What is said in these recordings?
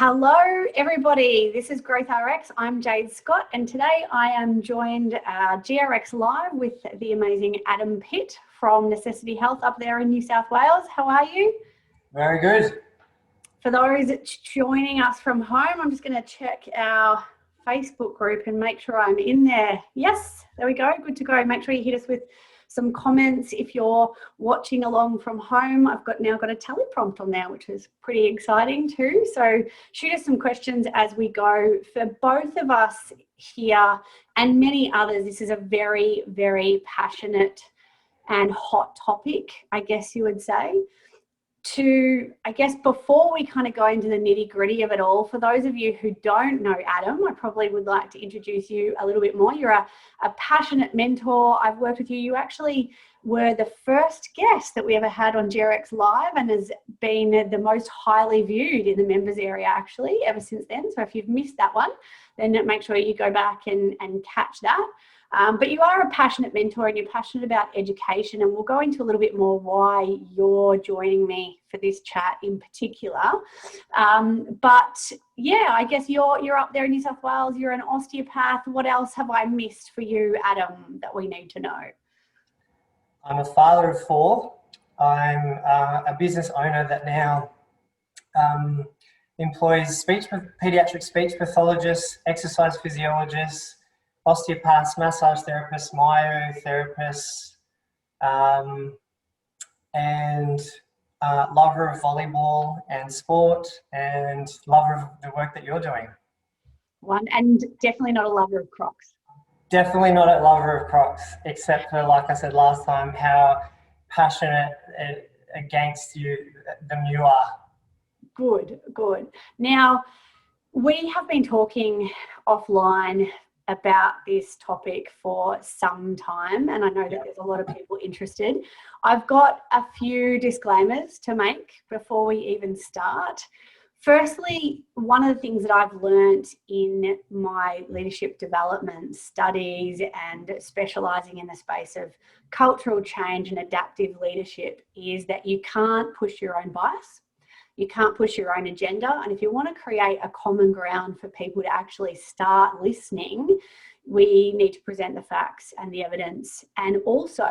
Hello everybody, this is GrowthRx. I'm Jade Scott and today I am joined GRX Live with the amazing Adam Pitt from Necessity Health up there in New South Wales. How are you? Very good. For those joining us from home, I'm just going to check our Facebook group and make sure I'm in there. Yes, there we go, good to go. Make sure you hit us with some comments if you're watching along from home. I've now got a teleprompt on there, which is pretty exciting too. So shoot us some questions as we go. For both of us here and many others, this is a very, very passionate and hot topic, I guess you would say. Before we kind of go into the nitty gritty of it all, for those of you who don't know Adam, I probably would like to introduce you a little bit more. You're a passionate mentor. I've worked with you. You actually were the first guest that we ever had on GRX Live and has been the most highly viewed in the members area actually ever since then. So if you've missed that one, then make sure you go back and catch that. But you are a passionate mentor and you're passionate about education, and we'll go into a little bit more why you're joining me for this chat in particular. But yeah, I guess you're up there in New South Wales, you're an osteopath. What else have I missed for you, Adam, that we need to know? I'm a father of four. I'm a business owner that now employs pediatric speech pathologists, exercise physiologists, osteopaths, massage therapists, myotherapists, and lover of volleyball and sport, and lover of the work that you're doing. And definitely not a lover of Crocs. Definitely not a lover of Crocs, except for, like I said last time, how passionate against them you are. Good. Now, we have been talking offline about this topic for some time, and I know that there's a lot of people interested. I've got a few disclaimers to make before we even start. Firstly, one of the things that I've learned in my leadership development studies and specialising in the space of cultural change and adaptive leadership is that you can't push your own bias. You can't push your own agenda. And if you want to create a common ground for people to actually start listening, we need to present the facts and the evidence and also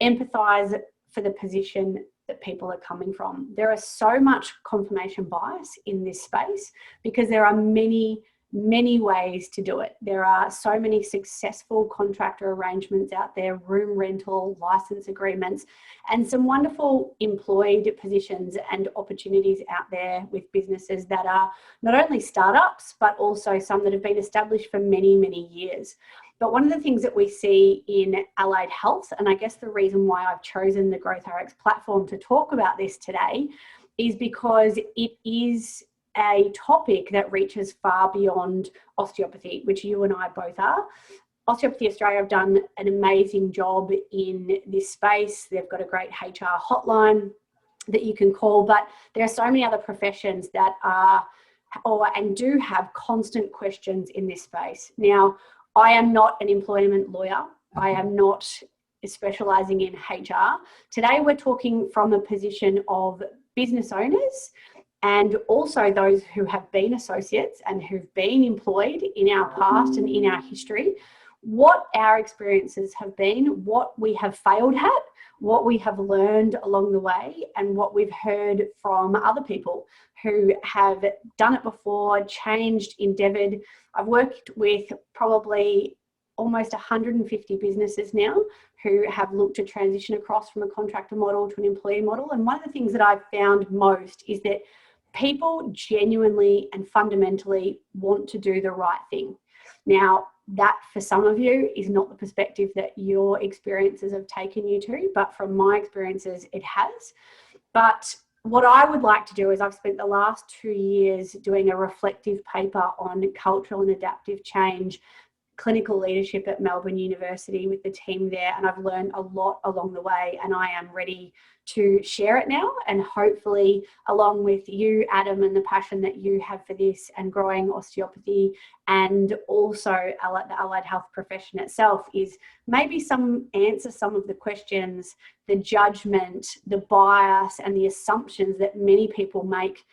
empathise for the position that people are coming from. There is so much confirmation bias in this space because there are many ways to do it. There are so many successful contractor arrangements out there, room rental, license agreements, and some wonderful employed positions and opportunities out there with businesses that are not only startups, but also some that have been established for many years. But one of the things that we see in allied health, and I guess the reason why I've chosen the GrowthRx platform to talk about this today, is because it is a topic that reaches far beyond osteopathy, which you and I both are. Osteopathy Australia have done an amazing job in this space. They've got a great HR hotline that you can call, but there are so many other professions that are and do have constant questions in this space. Now, I am not an employment lawyer. I am not specialising in HR. Today, we're talking from a position of business owners and also those who have been associates and who've been employed in our past and in our history, what our experiences have been, what we have failed at, what we have learned along the way, and what we've heard from other people who have done it before, changed, endeavoured. I've worked with probably almost 150 businesses now who have looked to transition across from a contractor model to an employee model. And one of the things that I've found most is that people genuinely and fundamentally want to do the right thing. Now, that for some of you is not the perspective that your experiences have taken you to, but from my experiences, it has. But what I would like to do is I've spent the last 2 years doing a reflective paper on cultural and adaptive change, clinical leadership at Melbourne University with the team there, and I've learned a lot along the way, and I am ready to share it now, and hopefully along with you, Adam, and the passion that you have for this and growing osteopathy and also the allied health profession itself, is maybe answer some of the questions, the judgment, the bias and the assumptions that many people make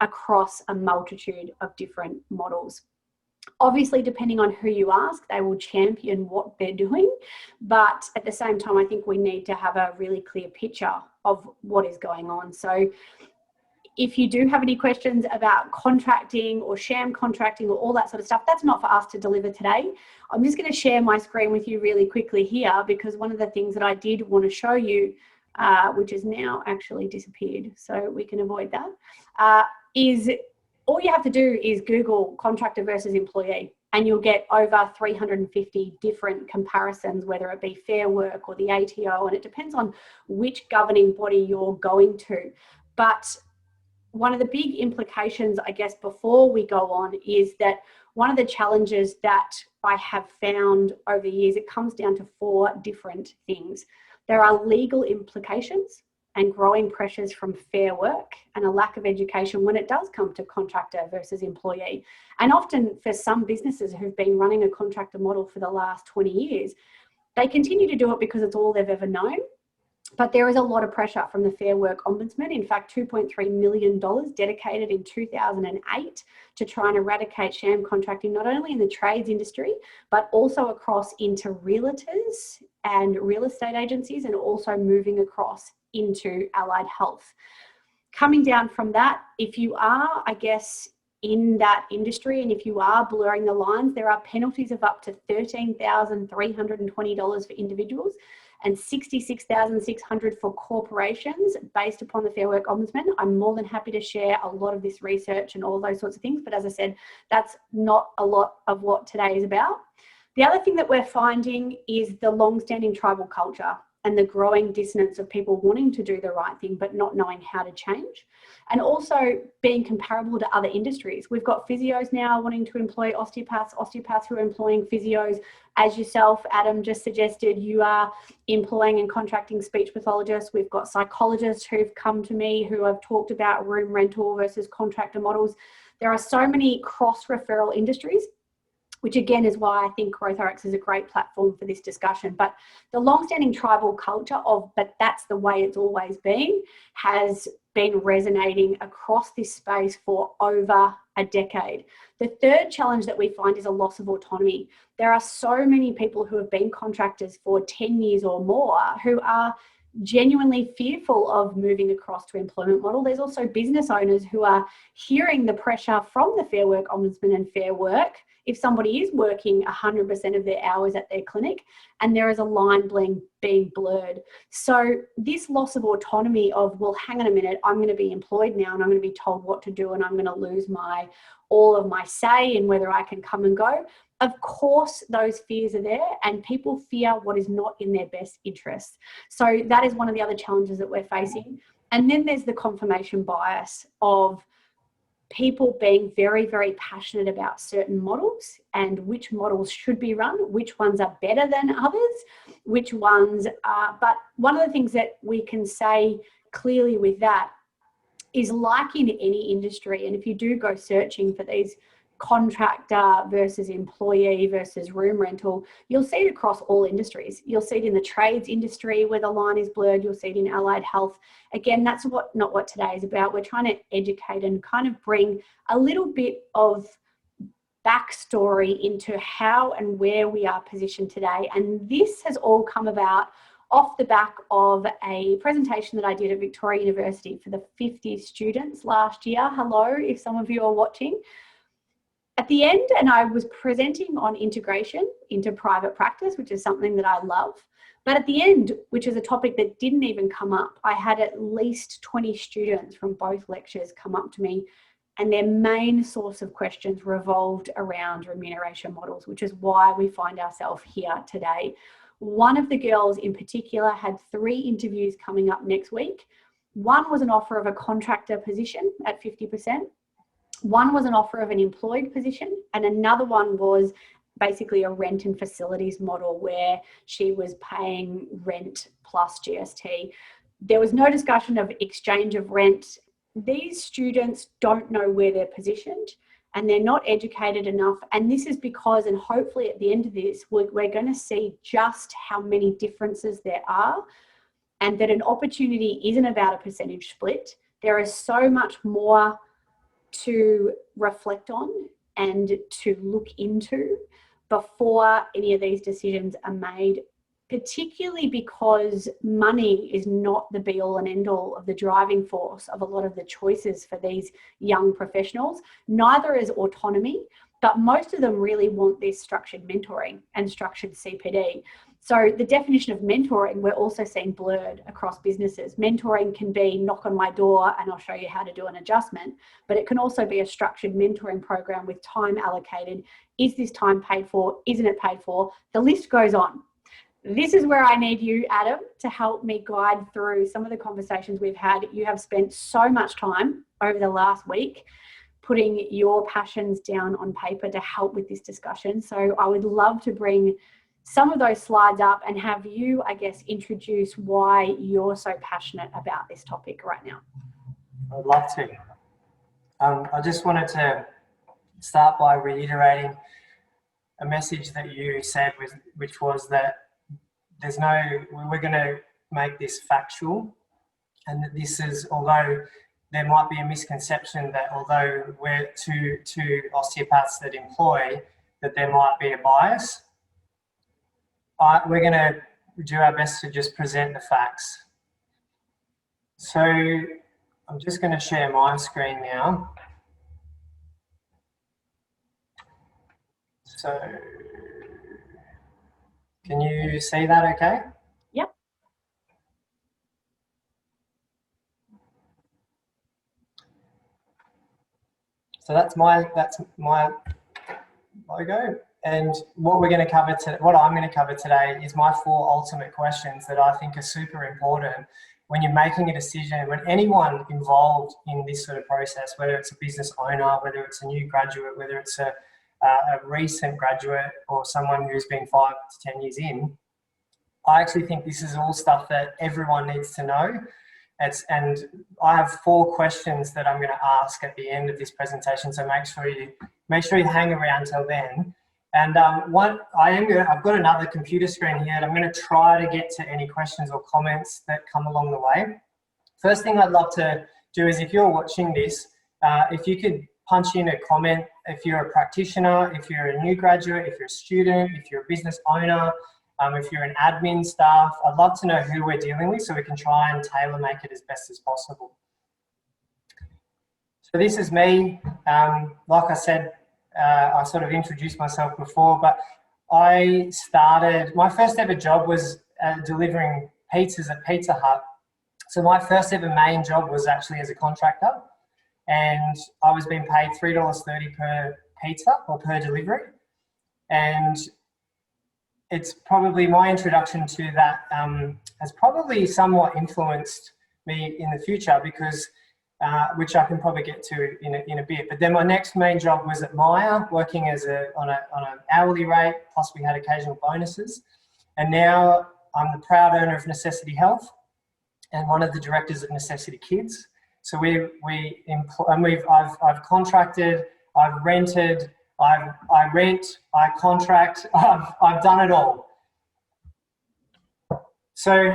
across a multitude of different models. Obviously, depending on who you ask, they will champion what they're doing. But at the same time, I think we need to have a really clear picture of what is going on. So if you do have any questions about contracting or sham contracting or all that sort of stuff, that's not for us to deliver today. I'm just going to share my screen with you really quickly here, because one of the things that I did want to show you, which has now actually disappeared, so we can avoid that, is all you have to do is Google contractor versus employee, and you'll get over 350 different comparisons, whether it be Fair Work or the ATO, and it depends on which governing body you're going to. But one of the big implications, I guess, before we go on, is that one of the challenges that I have found over the years, it comes down to 4 different things. There are legal implications and growing pressures from Fair Work and a lack of education when it does come to contractor versus employee. And often for some businesses who've been running a contractor model for the last 20 years, they continue to do it because it's all they've ever known. But there is a lot of pressure from the Fair Work Ombudsman. In fact, $2.3 million dedicated in 2008 to try and eradicate sham contracting, not only in the trades industry, but also across into realtors and real estate agencies, and also moving across into allied health. Coming down from that, if you are, I guess, in that industry, and if you are blurring the lines, there are penalties of up to $13,320 for individuals and $66,600 for corporations based upon the Fair Work Ombudsman. I'm more than happy to share a lot of this research and all those sorts of things, but as I said, that's not a lot of what today is about. The other thing that we're finding is the long-standing tribal culture and the growing dissonance of people wanting to do the right thing but not knowing how to change, and also being comparable to other industries. We've got physios now wanting to employ osteopaths who are employing physios. As yourself, Adam, just suggested, you are employing and contracting speech pathologists. We've got psychologists who've come to me who have talked about room rental versus contractor models. There are so many cross-referral industries, which again is why I think GrowthRx is a great platform for this discussion. But the long-standing tribal culture of, but that's the way it's always been, has been resonating across this space for over a decade. The third challenge that we find is a loss of autonomy. There are so many people who have been contractors for 10 years or more who are genuinely fearful of moving across to employment model. There's also business owners who are hearing the pressure from the Fair Work Ombudsman and Fair Work if somebody is working 100% of their hours at their clinic, and there is a line being blurred. So this loss of autonomy of, well, hang on a minute, I'm going to be employed now and I'm going to be told what to do, and I'm going to lose all of my say in whether I can come and go. Of course, those fears are there, and people fear what is not in their best interest. So that is one of the other challenges that we're facing. And then there's the confirmation bias of people being very, very passionate about certain models and which models should be run, which ones are better than others, which ones are. But one of the things that we can say clearly with that is, like in any industry, and if you do go searching for these contractor versus employee versus room rental, you'll see it across all industries. You'll see it in the trades industry where the line is blurred. You'll see it in allied health. Again, that's not what today is about. We're trying to educate and kind of bring a little bit of backstory into how and where we are positioned today. And this has all come about off the back of a presentation that I did at Victoria University for the 50 students last year. Hello, if some of you are watching. At the end, and I was presenting on integration into private practice, which is something that I love. But at the end, which is a topic that didn't even come up, I had at least 20 students from both lectures come up to me, and their main source of questions revolved around remuneration models, which is why we find ourselves here today. One of the girls in particular had 3 interviews coming up next week. One was an offer of a contractor position at 50%. One was an offer of an employed position, and another one was basically a rent and facilities model where she was paying rent plus GST. There was no discussion of exchange of rent. These students don't know where they're positioned, and they're not educated enough. And this is because, and hopefully at the end of this, we're going to see just how many differences there are, and that an opportunity isn't about a percentage split. There is so much more to reflect on and to look into before any of these decisions are made, particularly because money is not the be all and end all of the driving force of a lot of the choices for these young professionals. Neither is autonomy, but most of them really want this structured mentoring and structured CPD. So the definition of mentoring, we're also seeing blurred across businesses. Mentoring can be knock on my door and I'll show you how to do an adjustment, but it can also be a structured mentoring program with time allocated. Is this time paid for? Isn't it paid for? The list goes on. This is where I need you, Adam, to help me guide through some of the conversations we've had. You have spent so much time over the last week putting your passions down on paper to help with this discussion. So I would love to bring some of those slides up and have you, I guess, introduce why you're so passionate about this topic right now. I'd love to. I just wanted to start by reiterating a message that you said, which was that we're going to make this factual, and that this is, although there might be a misconception that although we're two osteopaths that employ, that there might be a bias. We're going to do our best to just present the facts. So I'm just going to share my screen now. So can you see that okay? Yep. So that's my logo. And what we're going to cover today, what I'm going to cover today, is my 4 ultimate questions that I think are super important when you're making a decision, when anyone involved in this sort of process, whether it's a business owner, whether it's a new graduate, whether it's a recent graduate or someone who's been 5 to 10 years in. I actually think this is all stuff that everyone needs to know. And I have 4 questions that I'm going to ask at the end of this presentation. So make sure you hang around till then. And I've got another computer screen here, and I'm going to try to get to any questions or comments that come along the way. First thing I'd love to do is, if you're watching this, if you could punch in a comment, if you're a practitioner, if you're a new graduate, if you're a student, if you're a business owner, if you're an admin staff, I'd love to know who we're dealing with so we can try and tailor make it as best as possible. So this is me. Like I said, I sort of introduced myself before, but my first ever job was delivering pizzas at Pizza Hut. So my first ever main job was actually as a contractor, and I was being paid $3.30 per pizza or per delivery. And it's probably my introduction to that has probably somewhat influenced me in the future, because which I can probably get to in a bit. But then my next main job was at Myer, working as on an hourly rate, plus we had occasional bonuses. And now I'm the proud owner of Necessity Health and one of the directors of Necessity Kids. So I've contracted, I've rented, I rent, I contract, I've done it all. So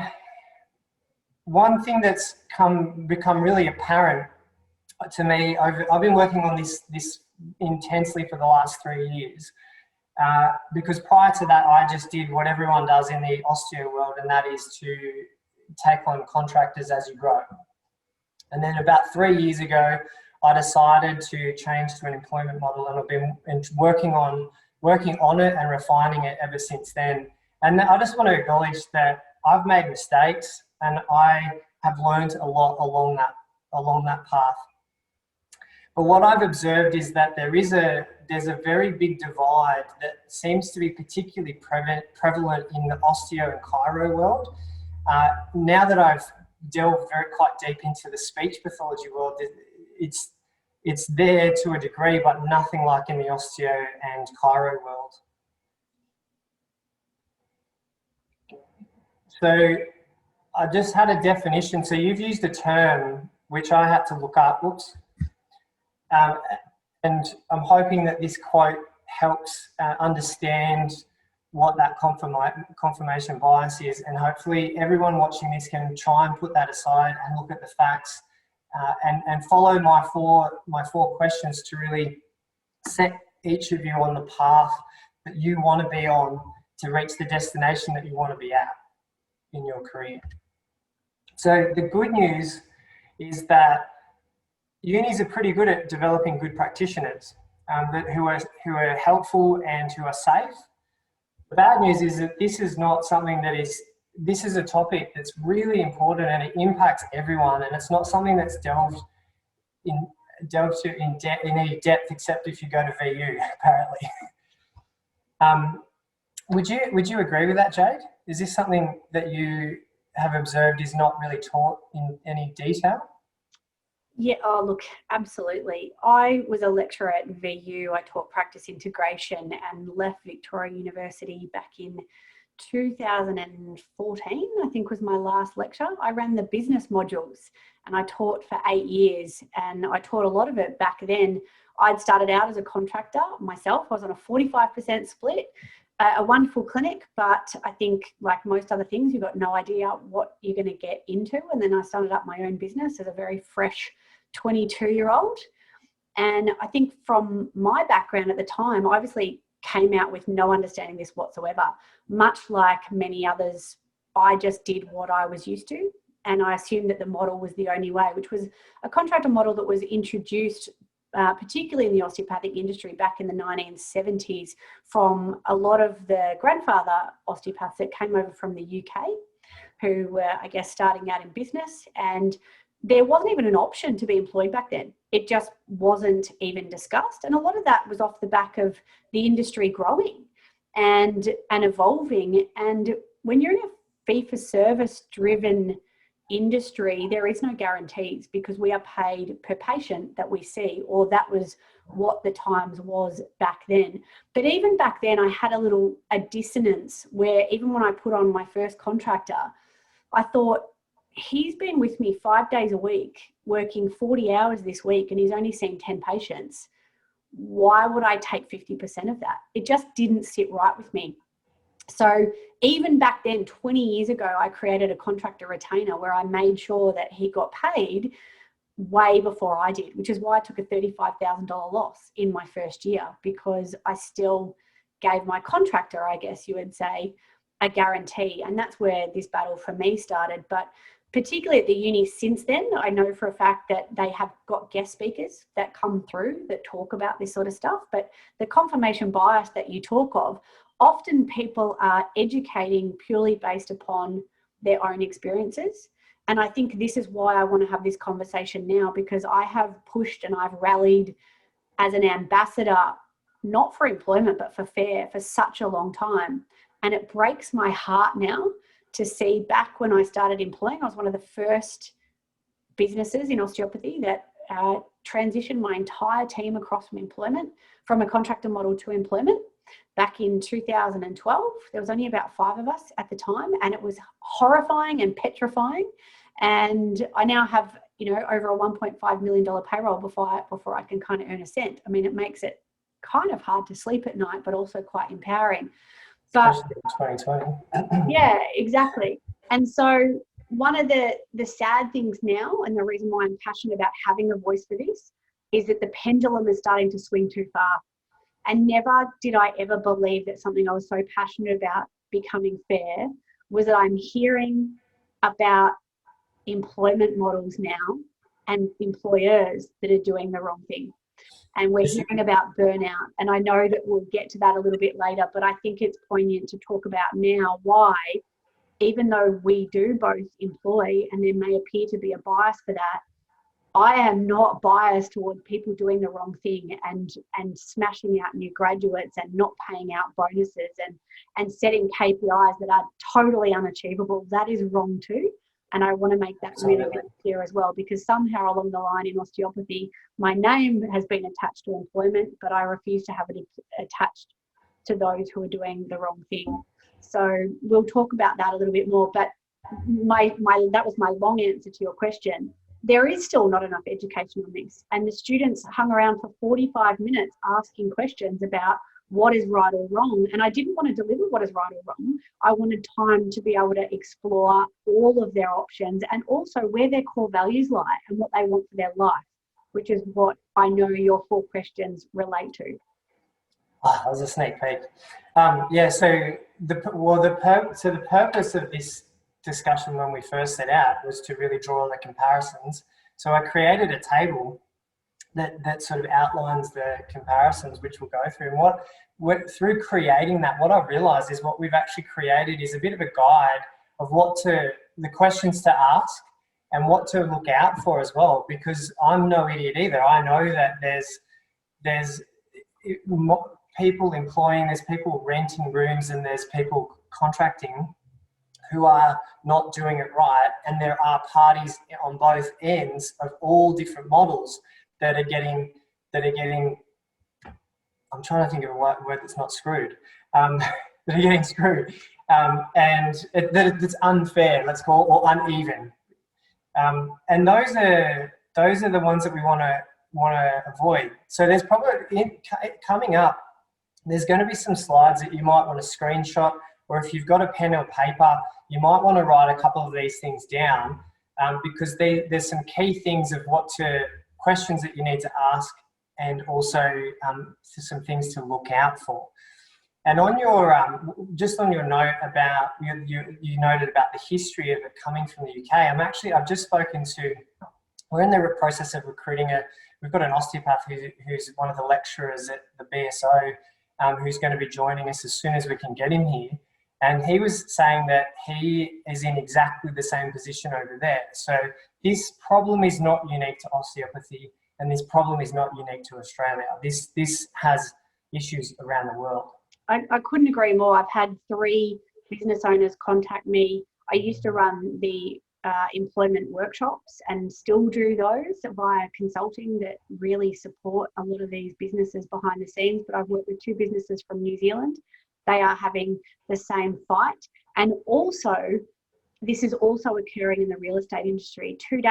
one thing that's become really apparent to me, I've been working on this intensely for the last 3 years, because prior to that, I just did what everyone does in the osteo world, and that is to take on contractors as you grow. And then about 3 years ago, I decided to change to an employment model, and I've been working on it and refining it ever since then. And I just want to acknowledge that I've made mistakes, and I have learned a lot along that path. But what I've observed is that there's a very big divide that seems to be particularly prevalent in the osteo and chiro world. Now that I've delved quite deep into the speech pathology world, it's there to a degree, but nothing like in the osteo and chiro world. So I just had a definition. So you've used a term which I had to look up. Whoops. And I'm hoping that this quote helps understand what that confirmation bias is, and hopefully everyone watching this can try and put that aside and look at the facts and follow my four questions to really set each of you on the path that you want to be on to reach the destination that you want to be at in your career. So the good news is that unis are pretty good at developing good practitioners who are helpful and who are safe. The bad news is that this is not something this is a topic that's really important and it impacts everyone, and it's not something that's delved to in any depth except if you go to VU, apparently. Would you agree with that, Jade? Is this something that you have observed is not really taught in any detail? Yeah, oh look, absolutely. I was a lecturer at VU. I taught practice integration and left Victoria University back in 2014, I think was my last lecture. I ran the business modules and I taught for 8 years, and I taught a lot of it back then. I'd started out as a contractor myself. I was on a 45% split, a wonderful clinic, but I think like most other things, you've got no idea what you're going to get into. And then I started up my own business as a very fresh 22-year-old. And I think from my background at the time, I obviously came out with no understanding this whatsoever. Much like many others, I just did what I was used to. And I assumed that the model was the only way, which was a contractor model that was introduced particularly in the osteopathic industry back in the 1970s from a lot of the grandfather osteopaths that came over from the UK who were, I guess, starting out in business. And there wasn't even an option to be employed back then. It just wasn't even discussed. And a lot of that was off the back of the industry growing and evolving. And when you're in a fee-for-service driven industry, there is no guarantees because we are paid per patient that we see, or that was what the times was back then. But even back then, I had a dissonance where even when I put on my first contractor, I thought, he's been with me 5 days a week, working 40 hours this week, and he's only seen 10 patients. Why would I take 50% of that? It just didn't sit right with me. So even back then, 20 years ago, I created a contractor retainer where I made sure that he got paid way before I did, which is why I took a $35,000 loss in my first year, because I still gave my contractor, I guess you would say, a guarantee. And that's where this battle for me started. But particularly at the uni since then, I know for a fact that they have got guest speakers that come through that talk about this sort of stuff. But the confirmation bias that you talk of, often people are educating purely based upon their own experiences. And I think this is why I want to have this conversation now, because I have pushed and I've rallied as an ambassador, not for employment, but for FAIR for such a long time. And it breaks my heart now to see back when I started employing, I was one of the first businesses in osteopathy that transitioned my entire team across from a contractor model to employment. Back in 2012, there was only about 5 of us at the time, and it was horrifying and petrifying. And I now have, over a $1.5 million payroll before I can kind of earn a cent. I mean, it makes it kind of hard to sleep at night, but also quite empowering. But 2020. Yeah, exactly. And so one of the sad things now, and the reason why I'm passionate about having a voice for this, is that the pendulum is starting to swing too far. And never did I ever believe that something I was so passionate about becoming fair was that I'm hearing about employment models now and employers that are doing the wrong thing. And we're hearing about burnout. And I know that we'll get to that a little bit later, but I think it's poignant to talk about now why, even though we do both employ and there may appear to be a bias for that, I am not biased toward people doing the wrong thing and smashing out new graduates and not paying out bonuses and setting KPIs that are totally unachievable. That is wrong too. And I want to make that really, really clear as well, because somehow along the line in osteopathy, my name has been attached to employment, but I refuse to have it attached to those who are doing the wrong thing. So we'll talk about that a little bit more. But that was my long answer to your question. There is still not enough education on this. And the students hung around for 45 minutes asking questions about what is right or wrong. And I didn't want to deliver what is right or wrong. I wanted time to be able to explore all of their options and also where their core values lie and what they want for their life, which is what I know your 4 questions relate to. Oh, that was a sneak peek. Yeah, so the purpose of this discussion when we first set out was to really draw on the comparisons. So I created a table that sort of outlines the comparisons, which we'll go through. And through creating that, what I've realised is what we've actually created is a bit of a guide of the questions to ask and what to look out for as well, because I'm no idiot either. I know that there's people employing, there's people renting rooms, and there's people contracting who are not doing it right, and there are parties on both ends of all different models that are getting I'm trying to think of a word that's not screwed, that are getting screwed, and it's unfair, let's call it, or uneven, and those are the ones that we want to avoid. So there's probably coming up, there's going to be some slides that you might want to screenshot, or if you've got a pen or paper, you might want to write a couple of these things down, because there's some key things of questions that you need to ask, and also some things to look out for. And on your just on your note about you noted about the history of it coming from the UK. I've just spoken to. We're in the process of recruiting we've got an osteopath who's one of the lecturers at the BSO, who's going to be joining us as soon as we can get him here. And he was saying that he is in exactly the same position over there. So this problem is not unique to osteopathy, and this problem is not unique to Australia. This has issues around the world. I couldn't agree more. I've had 3 business owners contact me. I used to run the employment workshops and still do those via consulting that really support a lot of these businesses behind the scenes. But I've worked with 2 businesses from New Zealand. They are having the same fight. And also, this is also occurring in the real estate industry. 2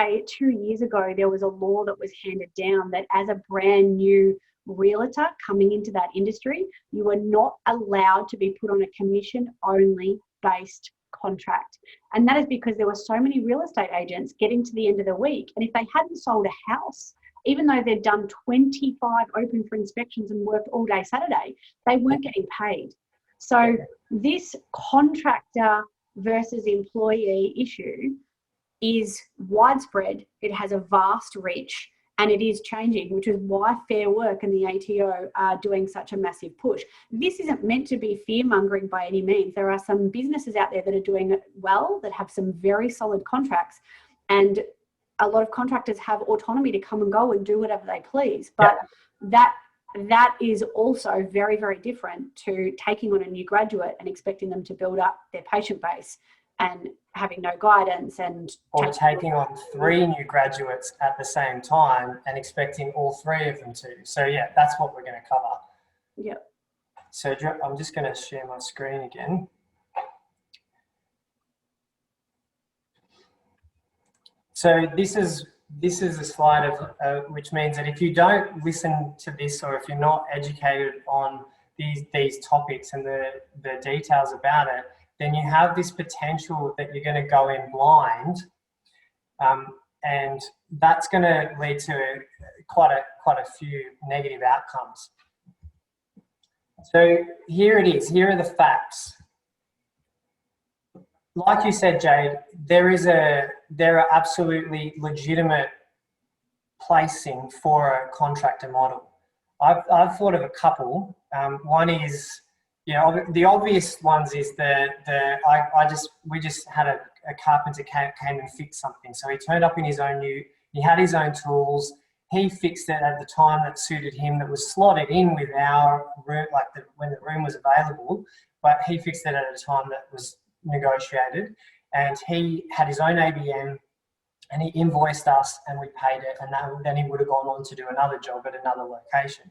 years ago, there was a law that was handed down that as a brand new realtor coming into that industry, you are not allowed to be put on a commission-only based contract. And that is because there were so many real estate agents getting to the end of the week. And if they hadn't sold a house, even though they'd done 25 open for inspections and worked all day Saturday, they weren't getting paid. So this contractor versus employee issue is widespread. It has a vast reach, and it is changing, which is why Fair Work and the ATO are doing such a massive push. This isn't meant to be fear-mongering by any means. There are some businesses out there that are doing it well, that have some very solid contracts, and a lot of contractors have autonomy to come and go and do whatever they please. But that is also very, very different to taking on a new graduate and expecting them to build up their patient base and having no guidance, or taking on 3 new graduates at the same time and expecting all 3 of them to. So yeah, that's what we're going to cover. Yep. So I'm just going to share my screen again. So this is a slide of which means that if you don't listen to this, or if you're not educated on these topics and the details about it, then you have this potential that you're going to go in blind, and that's going to lead to quite a few negative outcomes. So here it is. Here are the facts. Like you said, Jade, there are absolutely legitimate placing for a contractor model. I've thought of a couple. One is, the obvious ones is we just had a carpenter came and fixed something. So he turned up in he had his own tools. He fixed it at the time that suited him, that was slotted in with our room, when the room was available, but he fixed it at a time that was negotiated, and he had his own ABM, and he invoiced us and we paid it, and then he would have gone on to do another job at another location.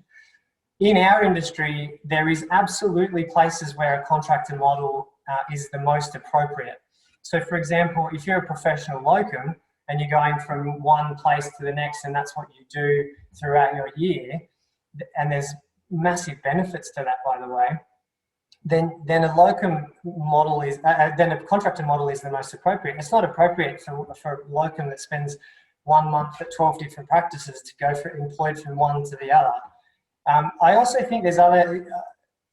In our industry, there is absolutely places where a contractor model is the most appropriate. So for example, if you're a professional locum and you're going from one place to the next, and that's what you do throughout your year, and there's massive benefits to that, by the way, then a locum model is, then a contractor model is the most appropriate. It's not appropriate for a locum that spends 1 month at 12 different practices to go employed from one to the other. I also think there's other,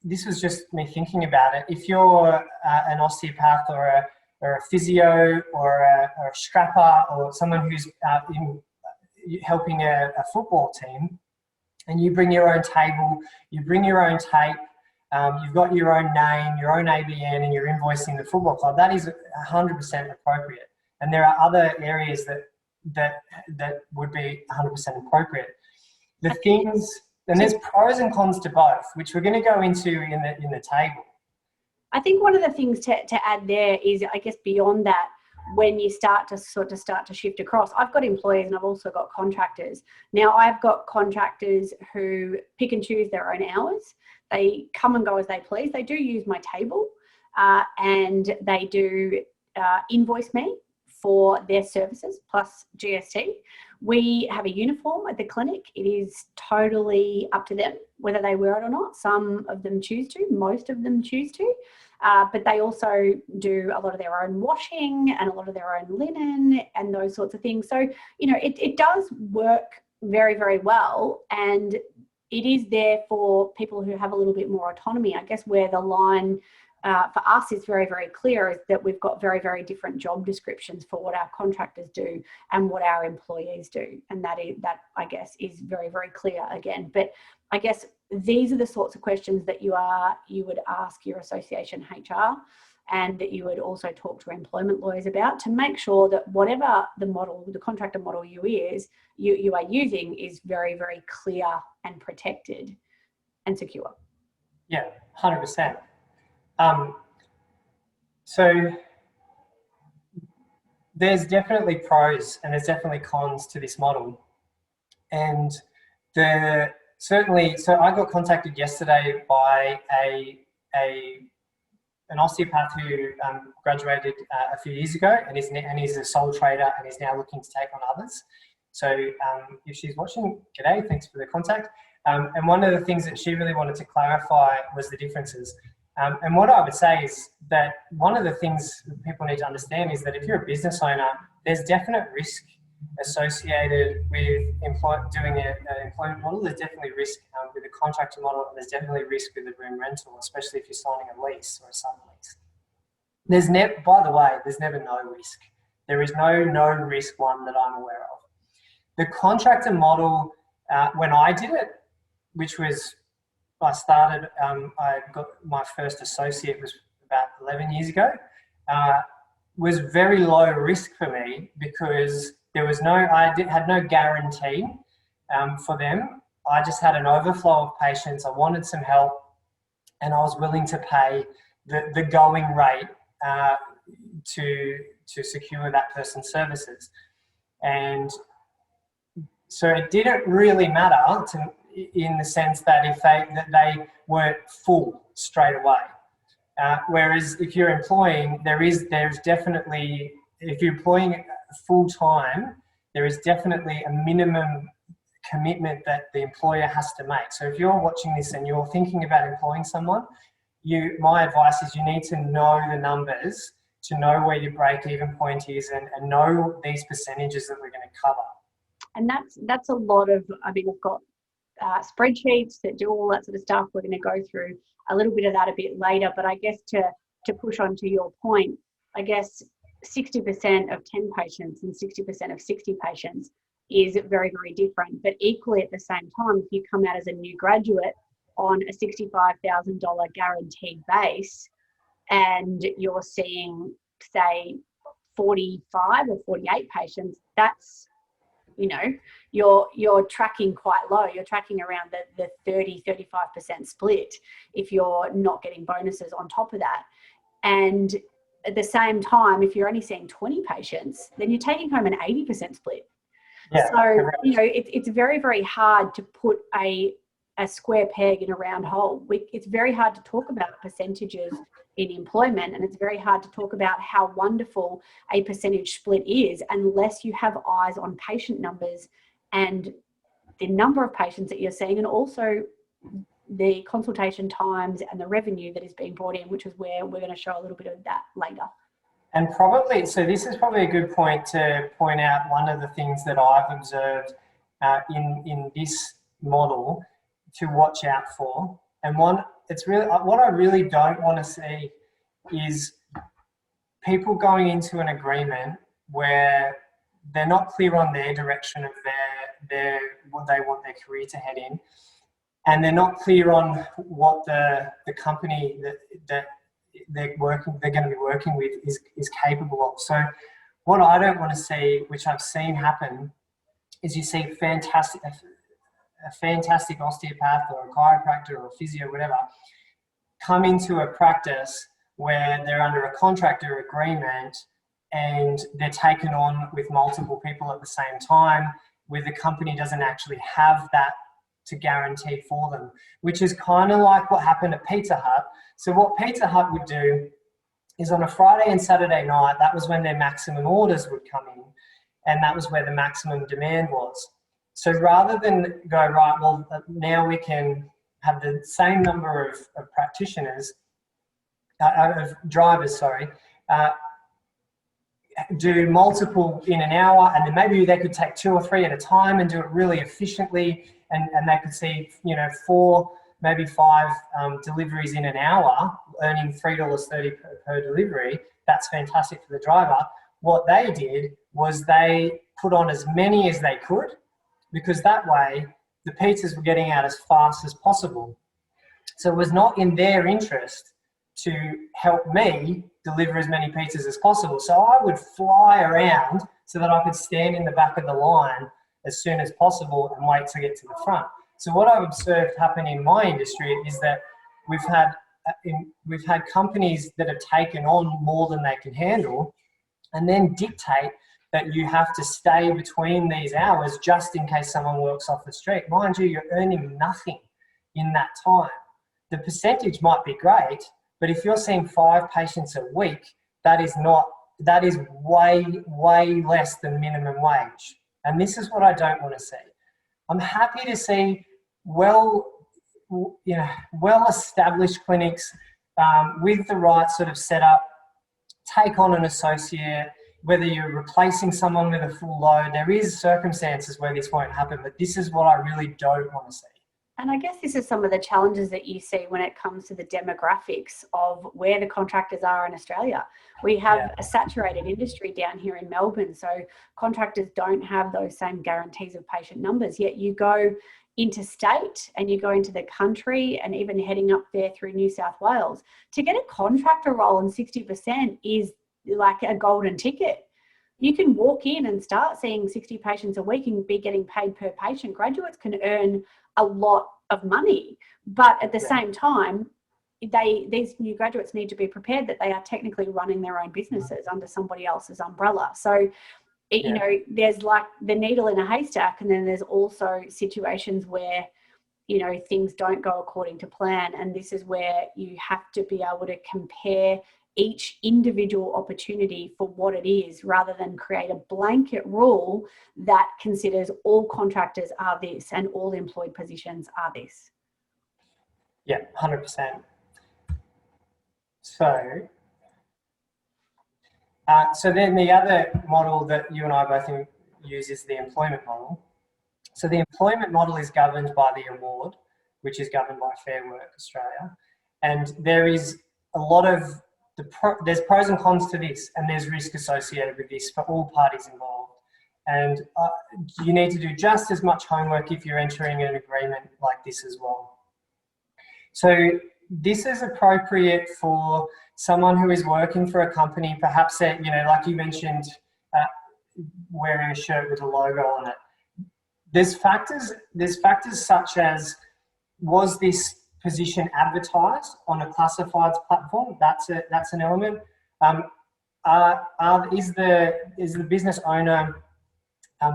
this was just me thinking about it. If you're an osteopath or a physio or a strapper or someone who's helping a football team, and you bring your own table, you bring your own tape, you've got your own name, your own ABN, and you're invoicing the football club, that is 100% appropriate. And there are other areas that would be 100% appropriate. The things, and there's pros and cons to both, which we're going to go into in the table. I think one of the things to add there is, I guess, beyond that, when you start to shift across, I've got employees and I've also got contractors. Now, I've got contractors who pick and choose their own hours. They come and go as they please. They do use my table and they do invoice me for their services plus GST. We have a uniform at the clinic. It is totally up to them whether they wear it or not. Some of them choose to, most of them choose to, but they also do a lot of their own washing and a lot of their own linen and those sorts of things. So, you know, it does work very, very well, and it is there for people who have a little bit more autonomy. I guess where the line for us is very, very clear is that we've got very, very different job descriptions for what our contractors do and what our employees do. And that I guess is very, very clear again. But I guess these are the sorts of questions that you would ask your association HR, and that you would also talk to employment lawyers about, to make sure that whatever the contractor model you are using is very, very clear and protected and secure. Yeah, 100%. So there's definitely pros and there's definitely cons to this model. And so I got contacted yesterday by an osteopath who graduated a few years ago and is a sole trader and is now looking to take on others. So if she's watching, g'day, thanks for the contact. And one of the things that she really wanted to clarify was the differences. And what I would say is that one of the things that people need to understand is that if you're a business owner, there's definite risk associated with doing an employment model. There's definitely risk with a contractor model, and there's definitely risk with a room rental, especially if you're signing a lease or a sublease. By the way, there's never no risk. There is no risk one that I'm aware of. The contractor model, when I did it, which was, I got my first associate was about 11 years ago, was very low risk for me because there was had no guarantee for them. I just had an overflow of patients. I wanted some help, and I was willing to pay the going rate to secure that person's services. And so it didn't really matter in the sense that they weren't full straight away. Whereas if you're employing, there's definitely, if you're employing full time, there is definitely a minimum commitment that the employer has to make. So if you're watching this and you're thinking about employing someone, my advice is you need to know the numbers to know where your break-even point is and know these percentages that we're going to cover. And that's a lot of, I mean, I've got spreadsheets that do all that sort of stuff. We're going to go through a little bit of that a bit later, but I guess to push on to your point, I guess 60% of 10 patients and 60% of 60 patients is very, very different. But equally at the same time, if you come out as a new graduate on a $65,000 guaranteed base and you're seeing, say, 45 or 48 patients, that's, you know, you're tracking quite low. You're tracking around the 30-35% split if you're not getting bonuses on top of that. And at the same time, if you're only seeing 20 patients, then you're taking home an 80% split. Yeah, so, correct. You know, it's very, very hard to put a square peg in a round hole. It's very hard to talk about percentages in employment, and it's very hard to talk about how wonderful a percentage split is unless you have eyes on patient numbers and the number of patients that you're seeing, and also the consultation times and the revenue that is being brought in, which is where we're going to show a little bit of that later. And probably, so this is probably a good point to point out one of the things that I've observed in this model to watch out for. And it's really, what I really don't want to see is people going into an agreement where they're not clear on their direction of what they want their career to head in, and they're not clear on what the company that they're going to be working with is capable of. So what I don't want to see, which I've seen happen, is you see a fantastic osteopath or a chiropractor or a physio, whatever, come into a practice where they're under a contractor agreement and they're taken on with multiple people at the same time, where the company doesn't actually have that to guarantee for them, which is kind of like what happened at Pizza Hut. So what Pizza Hut would do is on a Friday and Saturday night, that was when their maximum orders would come in, and that was where the maximum demand was. So rather than go, right, well, now we can have the same number of practitioners, of drivers, sorry, do multiple in an hour, and then maybe they could take 2 or 3 at a time and do it really efficiently, and they could see, 4, maybe 5 deliveries in an hour, earning $3.30 per delivery. That's fantastic for the driver. What they did was they put on as many as they could, because that way the pizzas were getting out as fast as possible. So it was not in their interest to help me deliver as many pizzas as possible. So I would fly around so that I could stand in the back of the line as soon as possible and wait to get to the front. So what I've observed happen in my industry is that we've had companies that have taken on more than they can handle, and then dictate that you have to stay between these hours just in case someone works off the street. Mind you, you're earning nothing in that time. The percentage might be great, but if you're seeing 5 patients a week, that is way, way less than minimum wage. And this is what I don't want to see. I'm happy to see well-established clinics with the right sort of setup take on an associate, whether you're replacing someone with a full load. There is circumstances where this won't happen, but this is what I really don't want to see. And I guess this is some of the challenges that you see when it comes to the demographics of where the contractors are in Australia. We have a saturated industry down here in Melbourne, so contractors don't have those same guarantees of patient numbers, yet you go interstate and you go into the country and even heading up there through New South Wales. To get a contractor role in 60% is like a golden ticket. You can walk in and start seeing 60 patients a week and be getting paid per patient. Graduates can earn a lot of money, but at the same time, these new graduates need to be prepared that they are technically running their own businesses under somebody else's umbrella. So, there's like the needle in a haystack, and then there's also situations where, things don't go according to plan. And this is where you have to be able to compare each individual opportunity for what it is, rather than create a blanket rule that considers all contractors are this and all employed positions are this. Yeah, 100%. So then the other model that you and I both use is the employment model. So the employment model is governed by the award, which is governed by Fair Work Australia. And there is a lot of there's pros and cons to this, and there's risk associated with this for all parties involved. And you need to do just as much homework if you're entering an agreement like this as well. So this is appropriate for someone who is working for a company, perhaps that, like you mentioned, wearing a shirt with a logo on it. There's factors such as, was this position advertised on a classifieds platform? That's an element. Is the business owner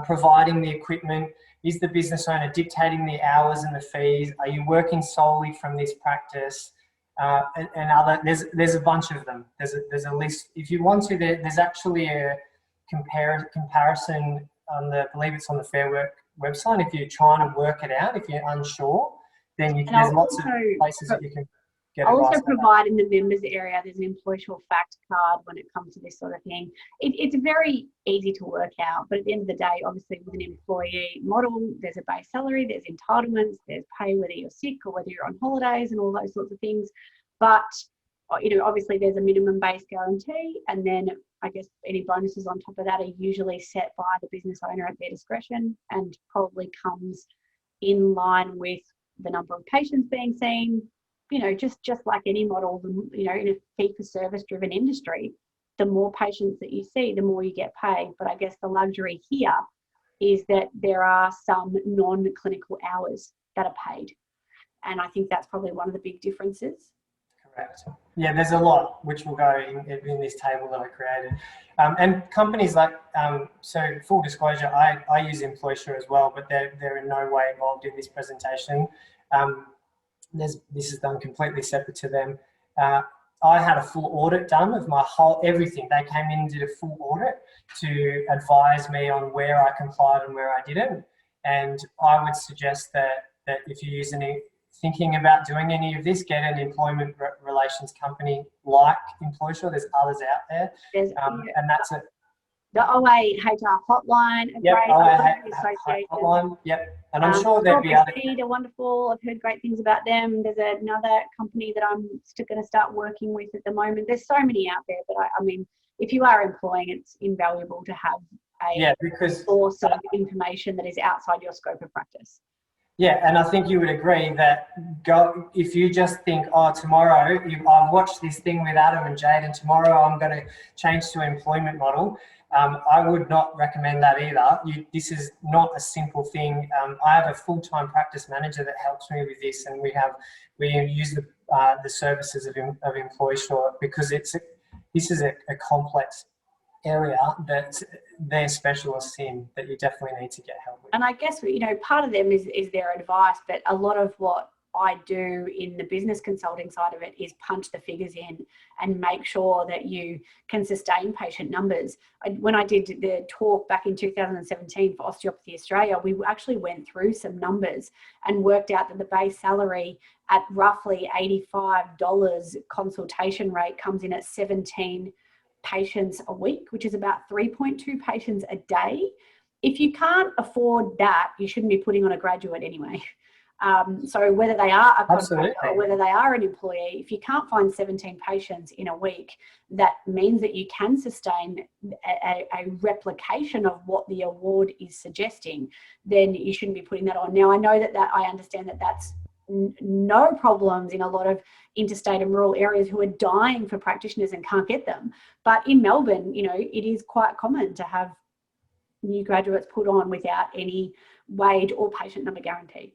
providing the equipment? Is the business owner dictating the hours and the fees? Are you working solely from this practice? And other, there's a bunch of them. There's a list. If you want to, there's actually a comparison on I believe it's on the Fair Work website. If you're trying to work it out, if you're unsure, then And there's lots of places that you can get I'll advice also provide in the members area, there's an employee short fact card when it comes to this sort of thing. It's very easy to work out, but at the end of the day, obviously with an employee model, there's a base salary, there's entitlements, there's pay whether you're sick or whether you're on holidays and all those sorts of things. But, you know, obviously there's a minimum base guarantee, and then I guess any bonuses on top of that are usually set by the business owner at their discretion, and probably comes in line with the number of patients being seen. You know, just like any model, you know, in a fee-for-service driven industry, the more patients that you see, the more you get paid. But I guess the luxury here is that there are some non-clinical hours that are paid. And I think that's probably one of the big differences. Correct. Yeah, there's a lot which will go in this table that I created. And companies like, so full disclosure, I use Employsure as well, but they're in no way involved in this presentation. This is done completely separate to them. I had a full audit done of my whole everything. They came in and did a full audit to advise me on where I complied and where I didn't. And I would suggest that if you're thinking about doing any of this, get an employment relations company like Employsure. There's others out there, and that's it. The OA HR hotline, a yep, great OA association. Hotline, yep. And I'm sure there'd be other. They're wonderful. I've heard great things about them. There's another company that I'm still going to start working with at the moment. There's so many out there, but I mean, if you are employing, it's invaluable to have a source of information that is outside your scope of practice. Yeah, and I think you would agree that if you just think, oh, tomorrow I've watched this thing with Adam and Jade, and tomorrow I'm going to change to an employment model. I would not recommend that either. This is not a simple thing. I have a full-time practice manager that helps me with this, and we use the services of Employsure because this is a complex area that they're specialists in, that you definitely need to get help with. And I guess, you know, part of them is their advice, but a lot of what I do in the business consulting side of it is punch the figures in and make sure that you can sustain patient numbers. When I did the talk back in 2017 for Osteopathy Australia, we actually went through some numbers and worked out that the base salary at roughly $85 consultation rate comes in at 17 patients a week, which is about 3.2 patients a day. If you can't afford that, you shouldn't be putting on a graduate anyway. So whether they are a contractor or whether they are an employee, if you can't find 17 patients in a week, that means that you can sustain a replication of what the award is suggesting, then you shouldn't be putting that on. Now, I know that I understand that that's no problems in a lot of interstate and rural areas who are dying for practitioners and can't get them. But in Melbourne, you know, it is quite common to have new graduates put on without any wage or patient number guarantee.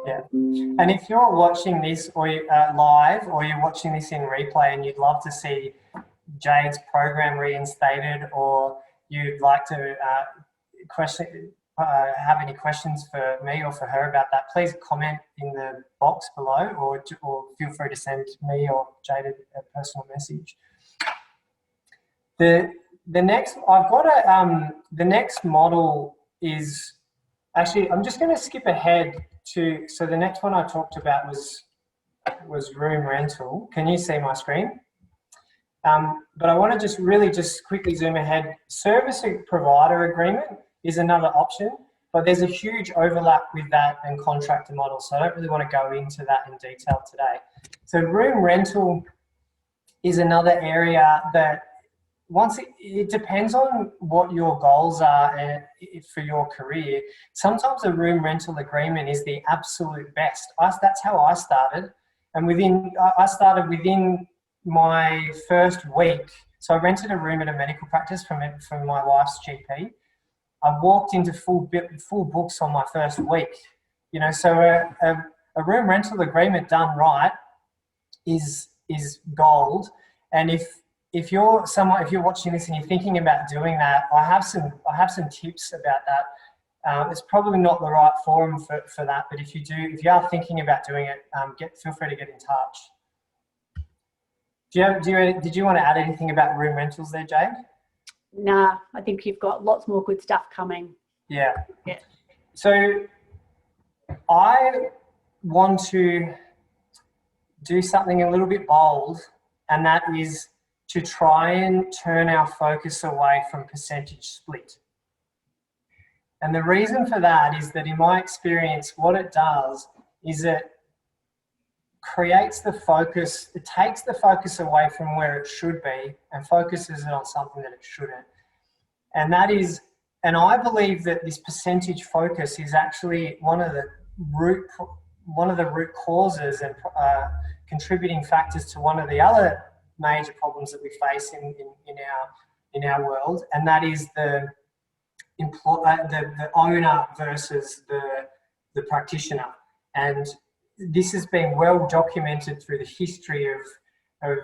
Yeah, and if you're watching this or live, or you're watching this in replay and you'd love to see Jade's program reinstated, or you'd like to have any questions for me or for her about that, please comment in the box below, or feel free to send me or Jade a personal message. The next model is actually, I'm just going to skip ahead to, so the next one I talked about was room rental. Can you see my screen? But I want to just quickly zoom ahead. Service provider agreement is another option, but there's a huge overlap with that and contractor model, so I don't really want to go into that in detail today. So room rental is another area that it depends on what your goals are for your career. Sometimes a room rental agreement is the absolute best. That's how I started, and I started within my first week. So I rented a room at a medical practice from my wife's GP. I walked into full books on my first week. You know, so a room rental agreement done right is gold. And if you're watching this and you're thinking about doing that, I have some tips about that. It's probably not the right forum for that, but if you are thinking about doing it, feel free to get in touch. Did you want to add anything about room rentals there, Jade? Nah, I think you've got lots more good stuff coming. Yeah. So I want to do something a little bit bold, and that is to try and turn our focus away from percentage split. And the reason for that is that in my experience, what it does is it creates the focus, it takes the focus away from where it should be and focuses it on something that it shouldn't. And that is, and I believe that this percentage focus is actually one of the root causes and contributing factors to one of the other major problems that we face in our world, and that is the owner versus the practitioner. And this has been well documented through the history of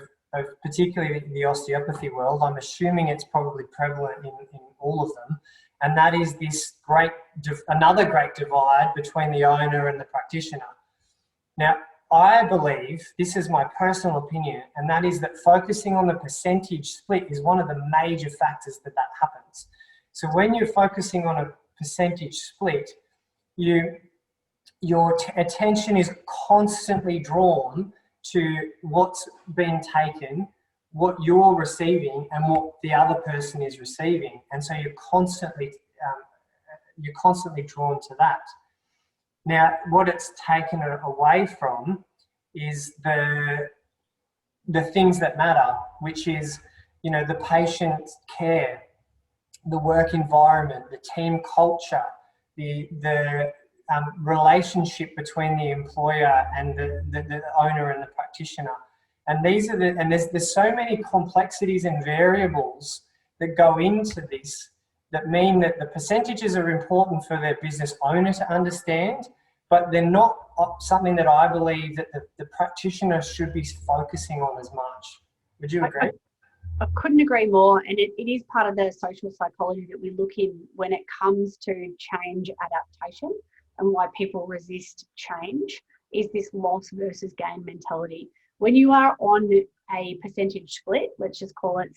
particularly the osteopathy world. I'm assuming it's probably prevalent in all of them. And that is this another great divide between the owner and the practitioner. Now, I believe, this is my personal opinion, and that is that focusing on the percentage split is one of the major factors that happens. So when you're focusing on a percentage split, your attention is constantly drawn to what's being taken, what you're receiving, and what the other person is receiving, and so you're constantly drawn to that. Now, what it's taken away from is the things that matter, which is, the patient care, the work environment, the team culture, the relationship between the employer and the owner and the practitioner. And there's so many complexities and variables that go into this that mean that the percentages are important for their business owner to understand, but they're not something that I believe that the practitioner should be focusing on as much. Would you agree? I couldn't agree more. And it is part of the social psychology that we look in when it comes to change adaptation, and why people resist change is this loss versus gain mentality. When you are on a percentage split, let's just call it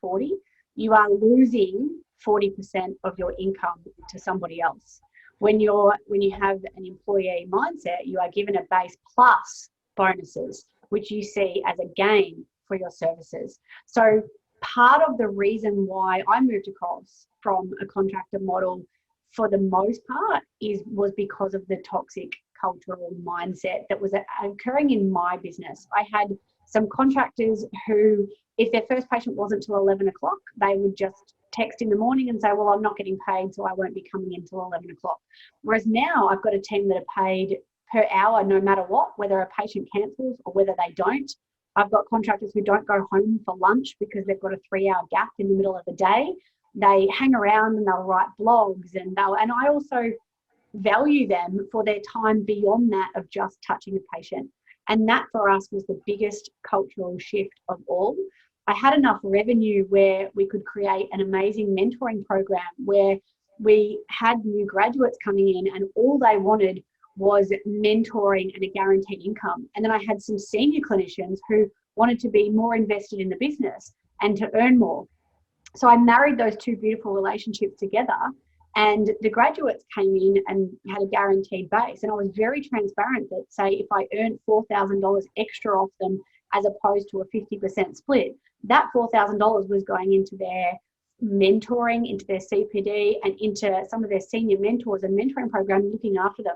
60-40, you are losing 40% of your income to somebody else. When you have an employee mindset, you are given a base plus bonuses, which you see as a gain for your services. So part of the reason why I moved across from a contractor model for the most part was because of the toxic cultural mindset that was occurring in my business. I had some contractors who, if their first patient wasn't till 11 o'clock, they would just text in the morning and say, well, I'm not getting paid, so I won't be coming in till 11 o'clock. Whereas now I've got a team that are paid per hour no matter what, whether a patient cancels or whether they don't. I've got contractors who don't go home for lunch because they've got a 3-hour gap in the middle of the day. They hang around and they'll write blogs, and I also value them for their time beyond that of just touching a patient. And that for us was the biggest cultural shift of all. I had enough revenue where we could create an amazing mentoring program where we had new graduates coming in and all they wanted was mentoring and a guaranteed income. And then I had some senior clinicians who wanted to be more invested in the business and to earn more. So I married those two beautiful relationships together, and the graduates came in and had a guaranteed base. And I was very transparent that, say, if I earned $4,000 extra off them as opposed to a 50% split, that $4,000 was going into their mentoring, into their CPD, and into some of their senior mentors and mentoring program looking after them.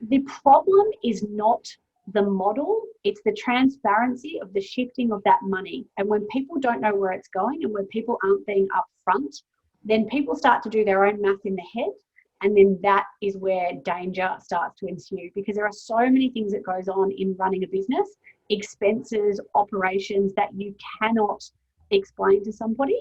The problem is not the model, it's the transparency of the shifting of that money. And when people don't know where it's going and when people aren't being upfront, then people start to do their own math in their head, and then that is where danger starts to ensue, because there are so many things that goes on in running a business, expenses, operations that you cannot explain to somebody.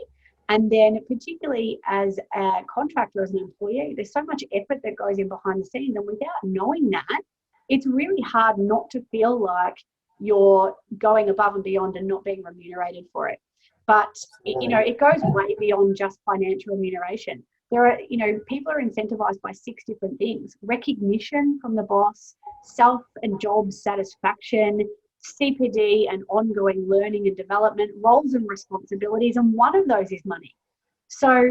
And then particularly as a contractor, as an employee, there's so much effort that goes in behind the scenes, and without knowing that, it's really hard not to feel like you're going above and beyond and not being remunerated for it. But, it goes way beyond just financial remuneration. There are, people are incentivized by 6 different things: recognition from the boss, self and job satisfaction, CPD and ongoing learning and development, roles and responsibilities, and one of those is money. So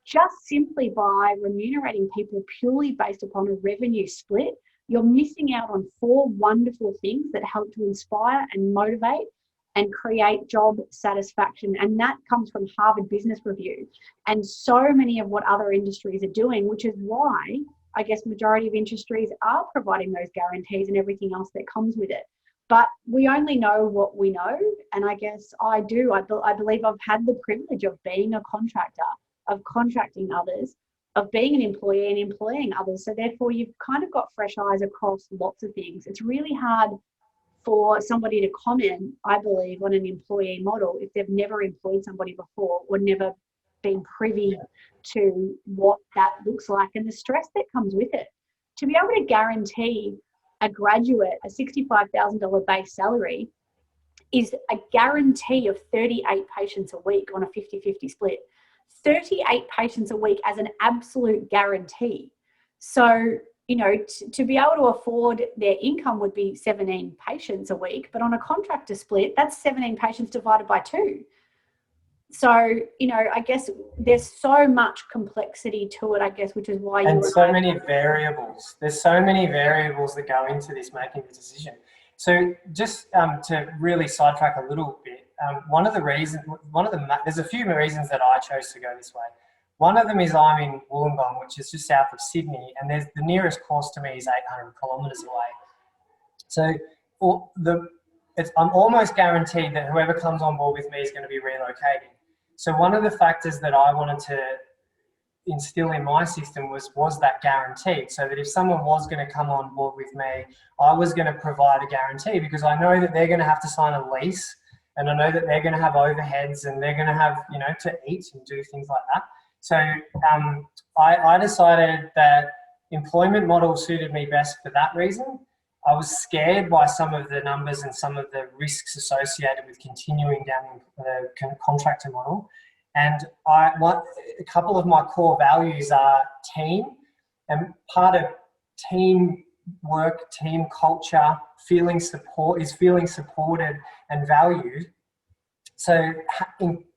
just simply by remunerating people purely based upon a revenue split you're missing out on 4 wonderful things that help to inspire and motivate and create job satisfaction. And that comes from Harvard Business Review and so many of what other industries are doing, which is why I guess majority of industries are providing those guarantees and everything else that comes with it. But we only know what we know. And I guess I believe I've had the privilege of being a contractor, of contracting others, of being an employee and employing others. So therefore, you've kind of got fresh eyes across lots of things. It's really hard for somebody to comment, I believe, on an employee model if they've never employed somebody before or never been privy to what that looks like and the stress that comes with it. To be able to guarantee a graduate a $65,000 base salary is a guarantee of 38 patients a week on a 50-50 split. 38 patients a week as an absolute guarantee. So, you know, to be able to afford their income would be 17 patients a week, but on a contractor split, that's 17 patients divided by 2. So, you know, I guess there's so much complexity to it, I guess, which is why and so many variables. There's so many variables that go into this making the decision. So just to really sidetrack a little bit, there's a few reasons that I chose to go this way. One of them is I'm in Wollongong, which is just south of Sydney, and the nearest course to me is 800 kilometres away. So I'm almost guaranteed that whoever comes on board with me is going to be relocating. So one of the factors that I wanted to instill in my system was that guarantee, so that if someone was going to come on board with me, I was going to provide a guarantee, because I know that they're going to have to sign a lease, and I know that they're going to have overheads, and they're going to have, you know, to eat and do things like that. So I decided that employment model suited me best for that reason. I was scared by some of the numbers and some of the risks associated with continuing down the contractor model. And a couple of my core values are team, and part of team work, team culture, feeling supported and valued. So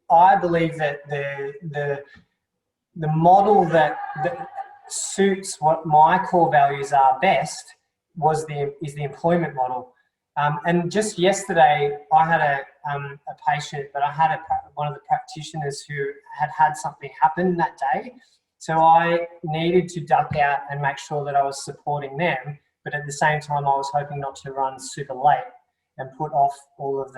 I believe that the model that suits what my core values are best is the employment model. And just yesterday, I had a patient, but I had one of the practitioners who had something happen that day. So I needed to duck out and make sure that I was supporting them, but at the same time, I was hoping not to run super late and put off all of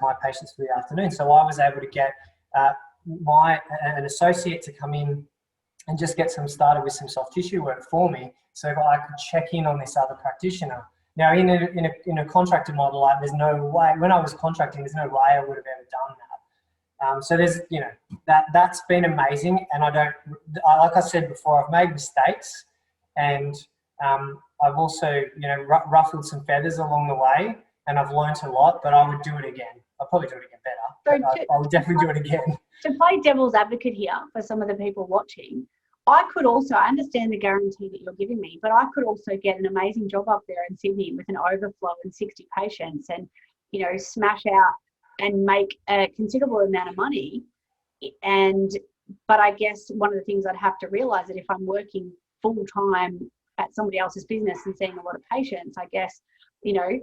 my patients for the afternoon. So I was able to get an associate to come in and just get started with some soft tissue work for me, so that I could check in on this other practitioner. Now, in a contractor model, there's no way, when I was contracting, there's no way I would have ever done that. So there's, you know, that's been amazing. And like I said before, I've made mistakes, and I've also, you know, ruffled some feathers along the way, and I've learned a lot, but I would do it again. I'll probably do it again better. I would definitely do it again. To play devil's advocate here for some of the people watching, I understand the guarantee that you're giving me, but I could also get an amazing job up there in Sydney with an overflow and 60 patients, and, you know, smash out and make a considerable amount of money. But I guess one of the things I'd have to realize that if I'm working full time at somebody else's business and seeing a lot of patients, I guess, you know,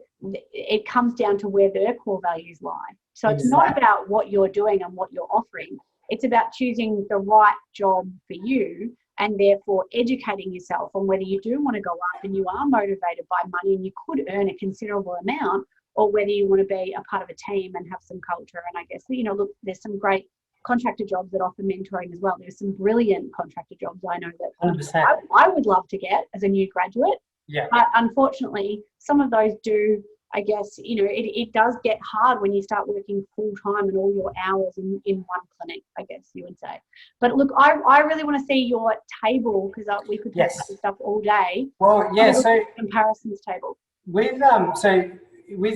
it comes down to where their core values lie. So it's not about what you're doing and what you're offering. It's about choosing the right job for you, and therefore educating yourself on whether you do want to go up and you are motivated by money and you could earn a considerable amount, or whether you want to be a part of a team and have some culture. And I guess, you know, look, there's some great contractor jobs that offer mentoring as well. There's some brilliant contractor jobs I know that 100%. I would love to get as a new graduate. Yeah. But unfortunately, some of those do, I guess, you know, it does get hard when you start working full time and all your hours in one clinic, I guess you would say. But look, I really want to see your table, because we could talk about this stuff all day. Well, yeah. So comparisons table. With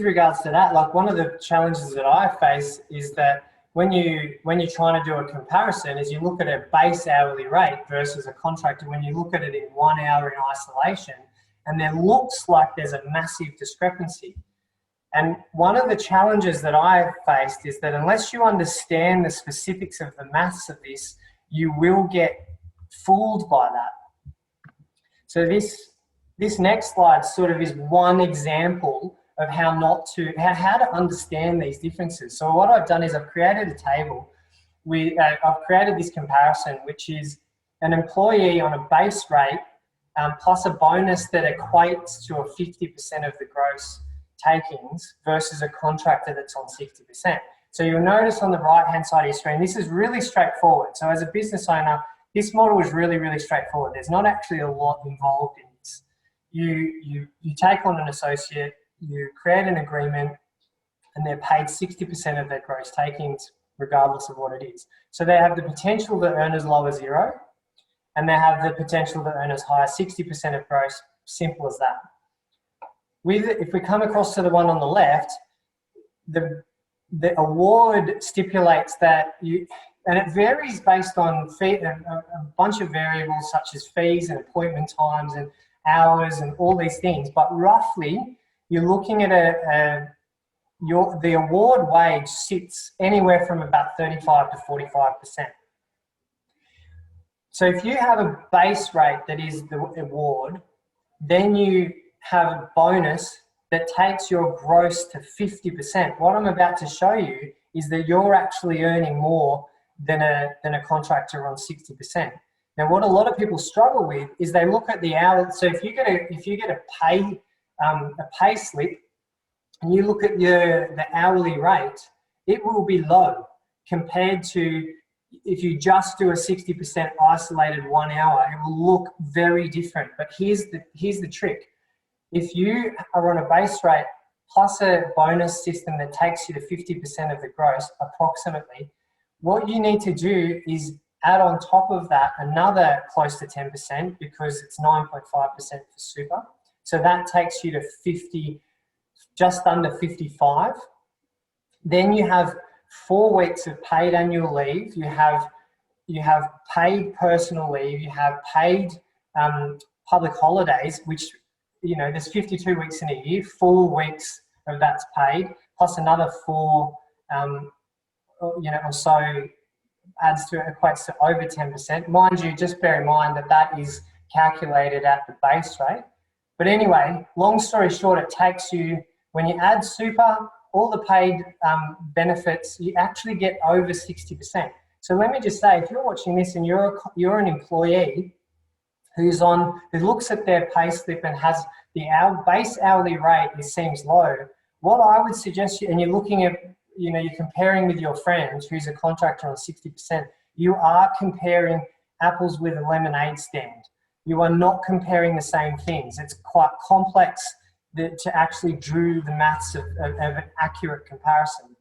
regards to that, like, one of the challenges that I face is that when you're trying to do a comparison, is you look at a base hourly rate versus a contractor. When you look at it in 1 hour in isolation, and there looks like there's a massive discrepancy. And one of the challenges that I've faced is that unless you understand the specifics of the maths of this, you will get fooled by that. So this this next slide sort of is one example of how to understand these differences. So what I've done is I've created a table. I've created this comparison, which is an employee on a base rate plus a bonus that equates to a 50% of the gross takings versus a contractor that's on 60%. So you'll notice on the right-hand side of your screen, this is really straightforward. So as a business owner, this model is really, really straightforward. There's not actually a lot involved in this. You take on an associate, you create an agreement, and they're paid 60% of their gross takings, regardless of what it is. So they have the potential to earn as low as zero, and they have the potential to earn as high as 60% of gross, simple as that. If we come across to the one on the left, the award stipulates that and it varies based on a bunch of variables such as fees and appointment times and hours and all these things, but roughly you're looking at the award wage sits anywhere from about 35 to 45%. So if you have a base rate that is the award, then you have a bonus that takes your gross to 50%. What I'm about to show you is that you're actually earning more than a contractor on 60%. Now, what a lot of people struggle with is they look at the hour. So if you get a pay slip and you look at the hourly rate, it will be low compared to if you just do a 60% isolated 1 hour. It will look very different. But here's the trick. If you are on a base rate plus a bonus system that takes you to 50% of the gross, approximately, what you need to do is add on top of that another close to 10% because it's 9.5% for super. So that takes you to 50, just under 55. Then you have 4 weeks of paid annual leave. You have paid personal leave. You have paid public holidays, which, you know, there's 52 weeks in a year. 4 weeks of that's paid, plus another 4, or so equates to over 10%. Mind you, just bear in mind that is calculated at the base rate. But anyway, long story short, it takes you, when you add super, all the paid benefits, you actually get over 60%. So let me just say, if you're watching this and you're an employee who looks at their pay slip and has the base hourly rate, it seems low. What I would suggest and you're looking at, you're comparing with your friend who's a contractor on 60%, you are comparing apples with a lemonade stand. You are not comparing the same things. It's quite complex to actually do the maths of an accurate comparison.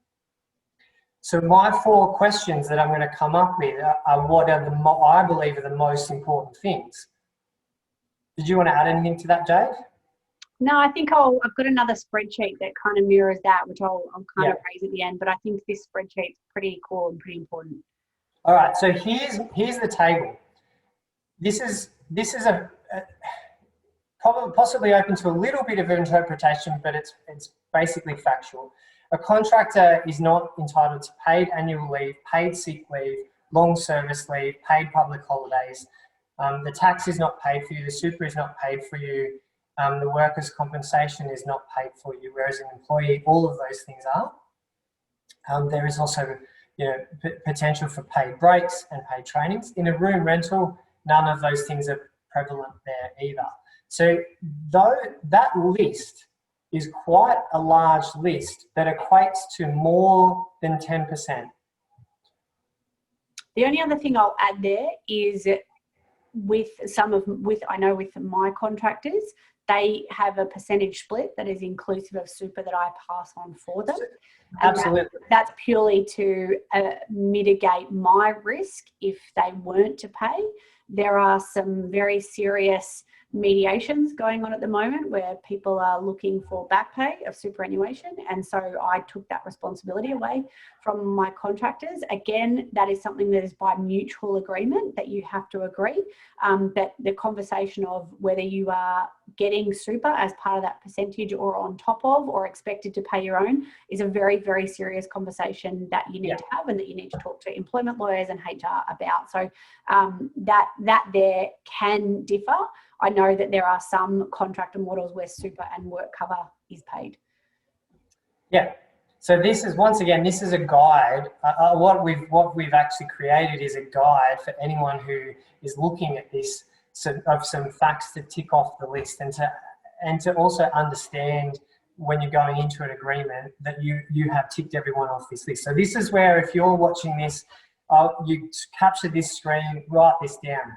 So my 4 questions that I'm going to come up with are what I believe are the most important things. Did you want to add anything to that, Jade? No, I think I've got another spreadsheet that kind of mirrors that, which I'll kind of raise at the end. But I think this spreadsheet's pretty cool and pretty important. All right, so here's the table. This is probably possibly open to a little bit of interpretation, but it's basically factual. A contractor is not entitled to paid annual leave, paid sick leave, long service leave, paid public holidays. The tax is not paid for you. The super is not paid for you. The workers' compensation is not paid for you, whereas an employee, all of those things are. There is also, potential for paid breaks and paid trainings. In a room rental, none of those things are prevalent there either. So though that list is quite a large list that equates to more than 10%. The only other thing I'll add there is with with my contractors, they have a percentage split that is inclusive of super that I pass on for them. Absolutely. That's purely to mitigate my risk if they weren't to pay. There are some very serious mediations going on at the moment where people are looking for back pay of superannuation, and so I took that responsibility away from my contractors. Again, that is something that is by mutual agreement that you have to agree, but the conversation of whether you are getting super as part of that percentage or on top of or expected to pay your own is a very, very serious conversation that you need to have and that you need to talk to employment lawyers and HR about. So that there can differ. I know that there are some contractor models where super and work cover is paid. Yeah. So this is, once again, this is a guide. What we've actually created is a guide for anyone who is looking at this, of some facts to tick off the list, and to also understand when you're going into an agreement that you have ticked everyone off this list. So this is where, if you're watching this, you capture this screen, write this down.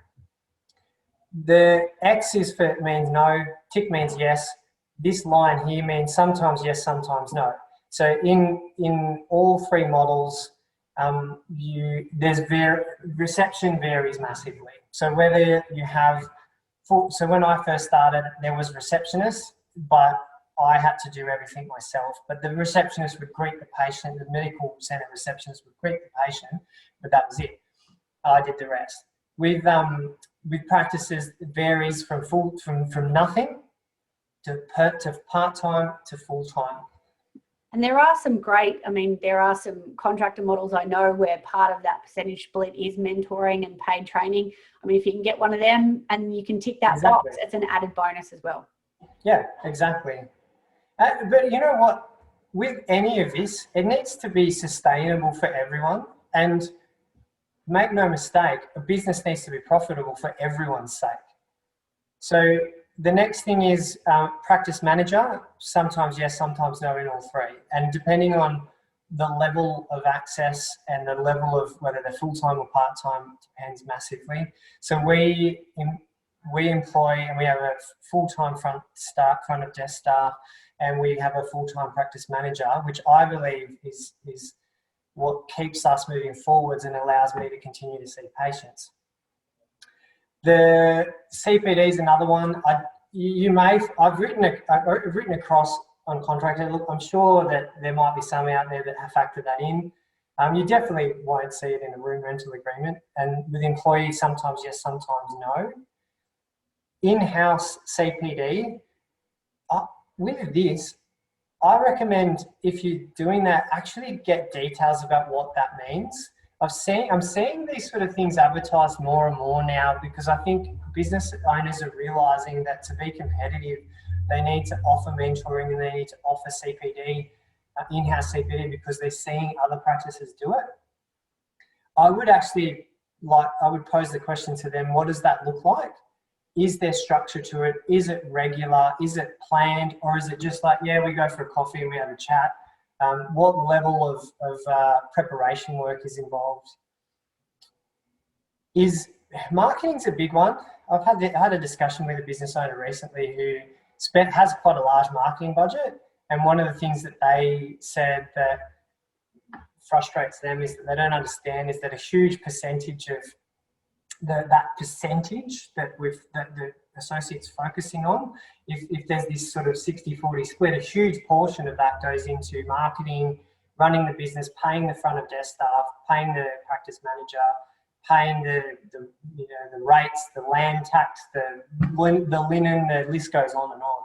The X is for, means no, tick means yes. This line here means sometimes yes, sometimes no. So in all three models, reception varies massively. So whether you have, so when I first started, there was receptionists, but I had to do everything myself. But the receptionist would greet the patient, the medical centre receptionist would greet the patient, but that was it. I did the rest. With practices, it varies from nothing to part-time to full-time. And there are some great, there are some contractor models I know where part of that percentage split is mentoring and paid training. If you can get one of them and you can tick that box, it's an added bonus as well. Yeah, exactly. But you know what? With any of this, it needs to be sustainable for everyone. And make no mistake, a business needs to be profitable for everyone's sake. So the next thing is practice manager. Sometimes yes, sometimes no in all three. And depending on the level of access and the level of whether they're full-time or part-time depends massively. So we employ, and we have a full-time front of desk staff, and we have a full-time practice manager, which I believe is what keeps us moving forwards and allows me to continue to see patients. The CPD is another one. I've written across on Contractor. Look, I'm sure that there might be some out there that have factored that in. You definitely won't see it in a room rental agreement. And with employees, sometimes yes, sometimes no. In-house CPD, with this, I recommend, if you're doing that, actually get details about what that means. I'm seeing these sort of things advertised more and more now, because I think business owners are realising that to be competitive, they need to offer mentoring and they need to offer CPD, in-house CPD, because they're seeing other practices do it. I would pose the question to them, what does that look like? Is there structure to it? Is it regular? Is it planned? Or is it just like, yeah, we go for a coffee and we have a chat? What level of preparation work is involved? Marketing's a big one. I've had a discussion with a business owner recently who has quite a large marketing budget, and one of the things that they said that frustrates them is that they don't understand is that a huge percentage of that percentage that the associates focusing on, if there's this sort of 60-40 split, a huge portion of that goes into marketing, running the business, paying the front of desk staff, paying the practice manager, paying the rates, the land tax, the linen, the list goes on and on.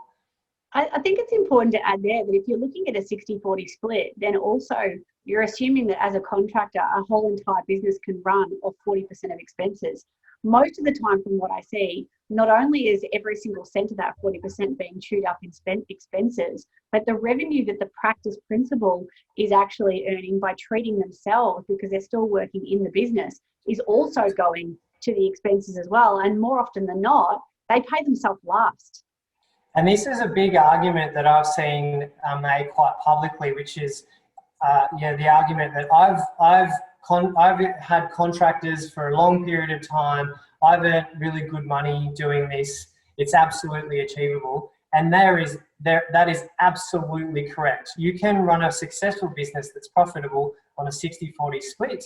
I think it's important to add there that if you're looking at a 60-40 split, then also you're assuming that as a contractor, a whole entire business can run off 40% of expenses. Most of the time, from what I see, not only is every single cent of that 40% being chewed up in expenses, but the revenue that the practice principal is actually earning by treating themselves, because they're still working in the business, is also going to the expenses as well. And more often than not, they pay themselves last. And this is a big argument that I've seen made quite publicly, which is the argument that I've had contractors for a long period of time. I've earned really good money doing this. It's absolutely achievable. And that is absolutely correct. You can run a successful business that's profitable on a 60-40 split.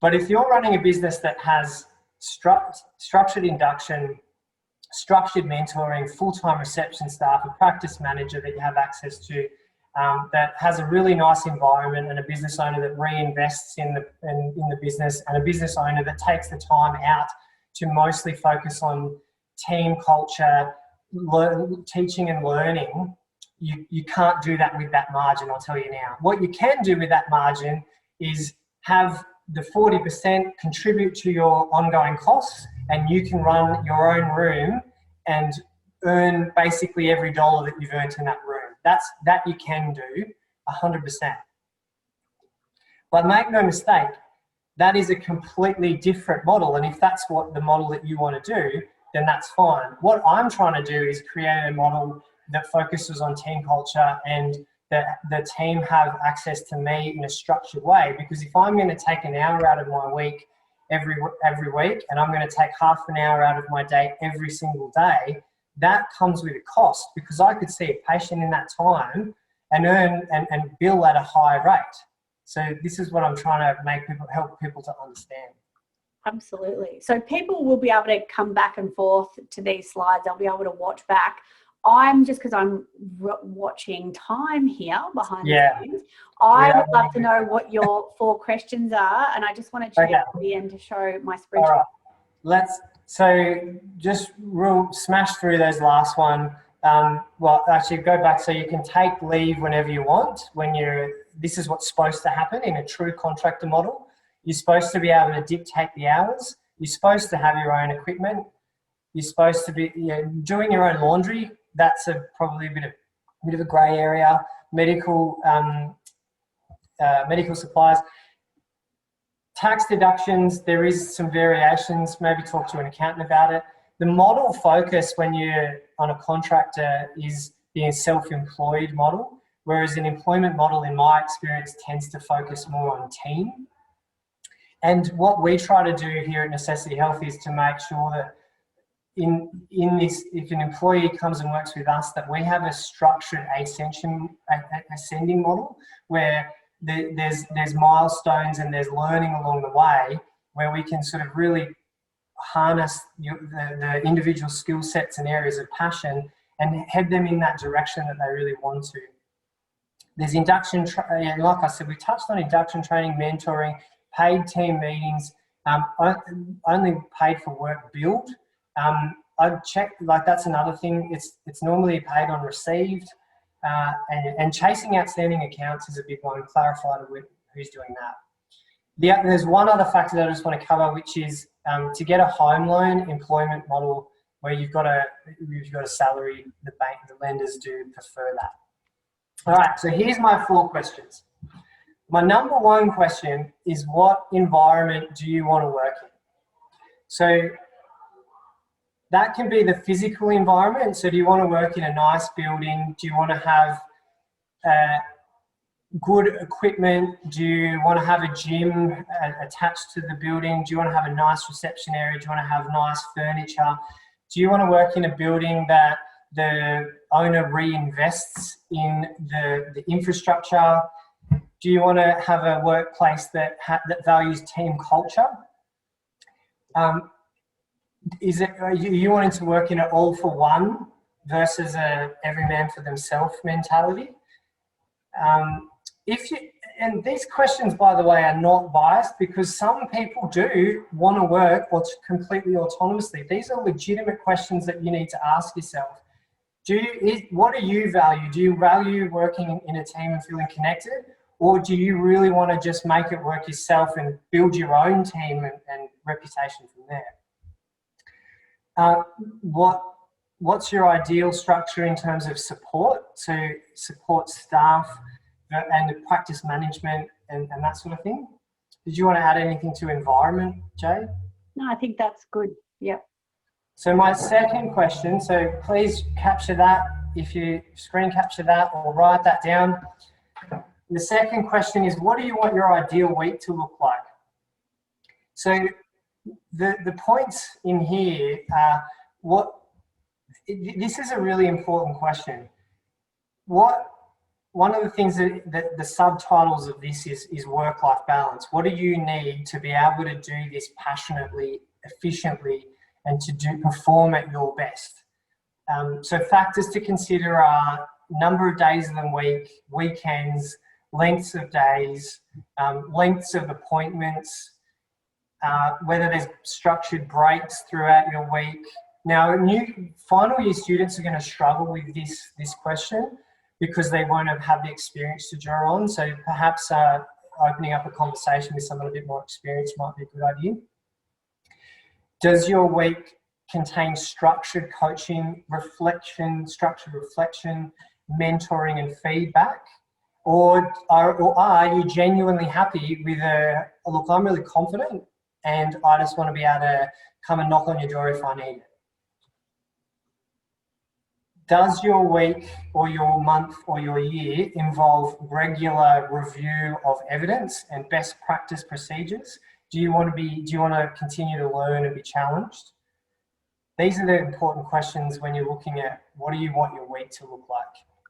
But if you're running a business that has structured induction, structured mentoring, full-time reception staff, a practice manager that you have access to, that has a really nice environment, and a business owner that reinvests in the business, and a business owner that takes the time out to mostly focus on team culture, teaching and learning, you can't do that with that margin, I'll tell you now. What you can do with that margin is have the 40% contribute to your ongoing costs, and you can run your own room and earn basically every dollar that you've earned in that room. That you can do 100%. But make no mistake, that is a completely different model. And if that's what the model that you want to do, then that's fine. What I'm trying to do is create a model that focuses on team culture and that the team have access to me in a structured way. Because if I'm going to take an hour out of my week every week, and I'm going to take half an hour out of my day every single day, that comes with a cost, because I could see a patient in that time and earn and bill at a high rate. So this is what I'm trying to help people to understand. Absolutely. So people will be able to come back and forth to these slides. They'll be able to watch back. I'm just, because I'm watching time here behind the scenes, I would love to know what your 4 questions are, and I just want to check at the end to show my spreadsheet. All right. So just smash through those last one. Well, actually go back. So you can take leave whenever you want. This is what's supposed to happen in a true contractor model. You're supposed to be able to dictate the hours. You're supposed to have your own equipment. You're supposed to be doing your own laundry. That's probably a bit of a grey area. Medical supplies. Tax deductions, there is some variations. Maybe talk to an accountant about it. The model focus when you're on a contractor is being a self-employed model, whereas an employment model, in my experience, tends to focus more on team. And what we try to do here at Necessity Health is to make sure that in this, if an employee comes and works with us, that we have a structured ascending model where there's milestones and there's learning along the way, where we can sort of really harness the individual skill sets and areas of passion and head them in that direction that they really want to. There's induction, like I said, we touched on induction training, mentoring, paid team meetings, only paid for work billed. I've checked, like that's another thing, it's normally paid on received, and chasing outstanding accounts is a big one, clarified with who's doing that. There's one other factor that I just want to cover, which is to get a home loan employment model where you've got a salary, the lenders do prefer that. All right, so here's my 4 questions. My number 1 question is, what environment do you want to work in? So that can be the physical environment. So do you want to work in a nice building? Do you want to have good equipment? Do you want to have a gym attached to the building? Do you want to have a nice reception area? Do you want to have nice furniture? Do you want to work in a building that the owner reinvests in the infrastructure? Do you want to have a workplace that values team culture? Are you wanting to work in an all for one versus a every man for themselves mentality? And these questions, by the way, are not biased, because some people do want to work completely autonomously. These are legitimate questions that you need to ask yourself. What do you value? Do you value working in a team and feeling connected? Or do you really want to just make it work yourself and build your own team and reputation from there? What's your ideal structure in terms of support? So support staff and practice management and that sort of thing. Did you want to add anything to environment, Jay? No, I think that's good. Yep. So my second question, so please capture that, if you screen capture that or write that down. The second question is, what do you want your ideal week to look like? So the points in here are this is a really important question. One of the things that the subtitles of this is work-life balance. What do you need to be able to do this passionately, efficiently, and to perform at your best? So factors to consider are number of days in the week, weekends, lengths of days, lengths of appointments, whether there's structured breaks throughout your week, Now, new final year students are going to struggle with this question because they won't have had the experience to draw on. So perhaps opening up a conversation with someone a bit more experienced might be a good idea. Does your week contain structured coaching, structured reflection, mentoring and feedback? Or are you genuinely happy with look, I'm really confident and I just want to be able to come and knock on your door if I need it? Does your week or your month or your year involve regular review of evidence and best practice procedures? Do you want to continue to learn and be challenged? These are the important questions when you're looking at what do you want your week to look like.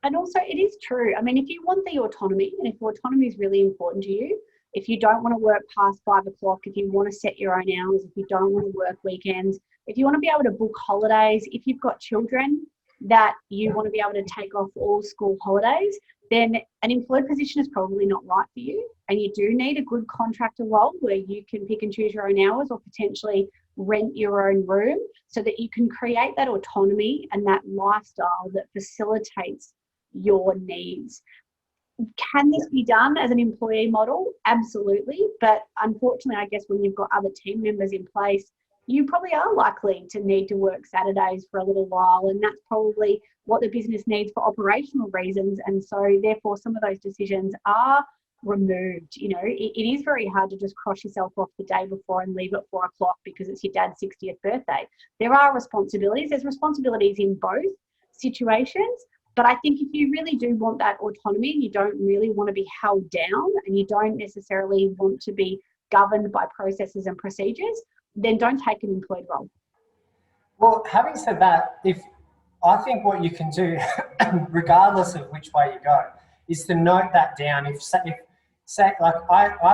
And also it is true. I mean, if you want the autonomy, and if autonomy is really important to you, if you don't want to work past 5 o'clock, if you want to set your own hours, if you don't want to work weekends, if you want to be able to book holidays, if you've got children that you want to be able to take off all school holidays, then an employed position is probably not right for you. And you do need a good contractor role where you can pick and choose your own hours or potentially rent your own room so that you can create that autonomy and that lifestyle that facilitates your needs. Can this be done as an employee model? Absolutely. But unfortunately, I guess when you've got other team members in place, you probably are likely to need to work Saturdays for a little while. And that's probably what the business needs for operational reasons. And so therefore, some of those decisions are removed. You know, it is very hard to just cross yourself off the day before and leave at 4 o'clock because it's your dad's 60th birthday. There are responsibilities. There's responsibilities in both situations. But I think if you really do want that autonomy, you don't really want to be held down and you don't necessarily want to be governed by processes and procedures, then don't take an employed role. Well, having said that, I think what you can do, regardless of which way you go, is to note that down. I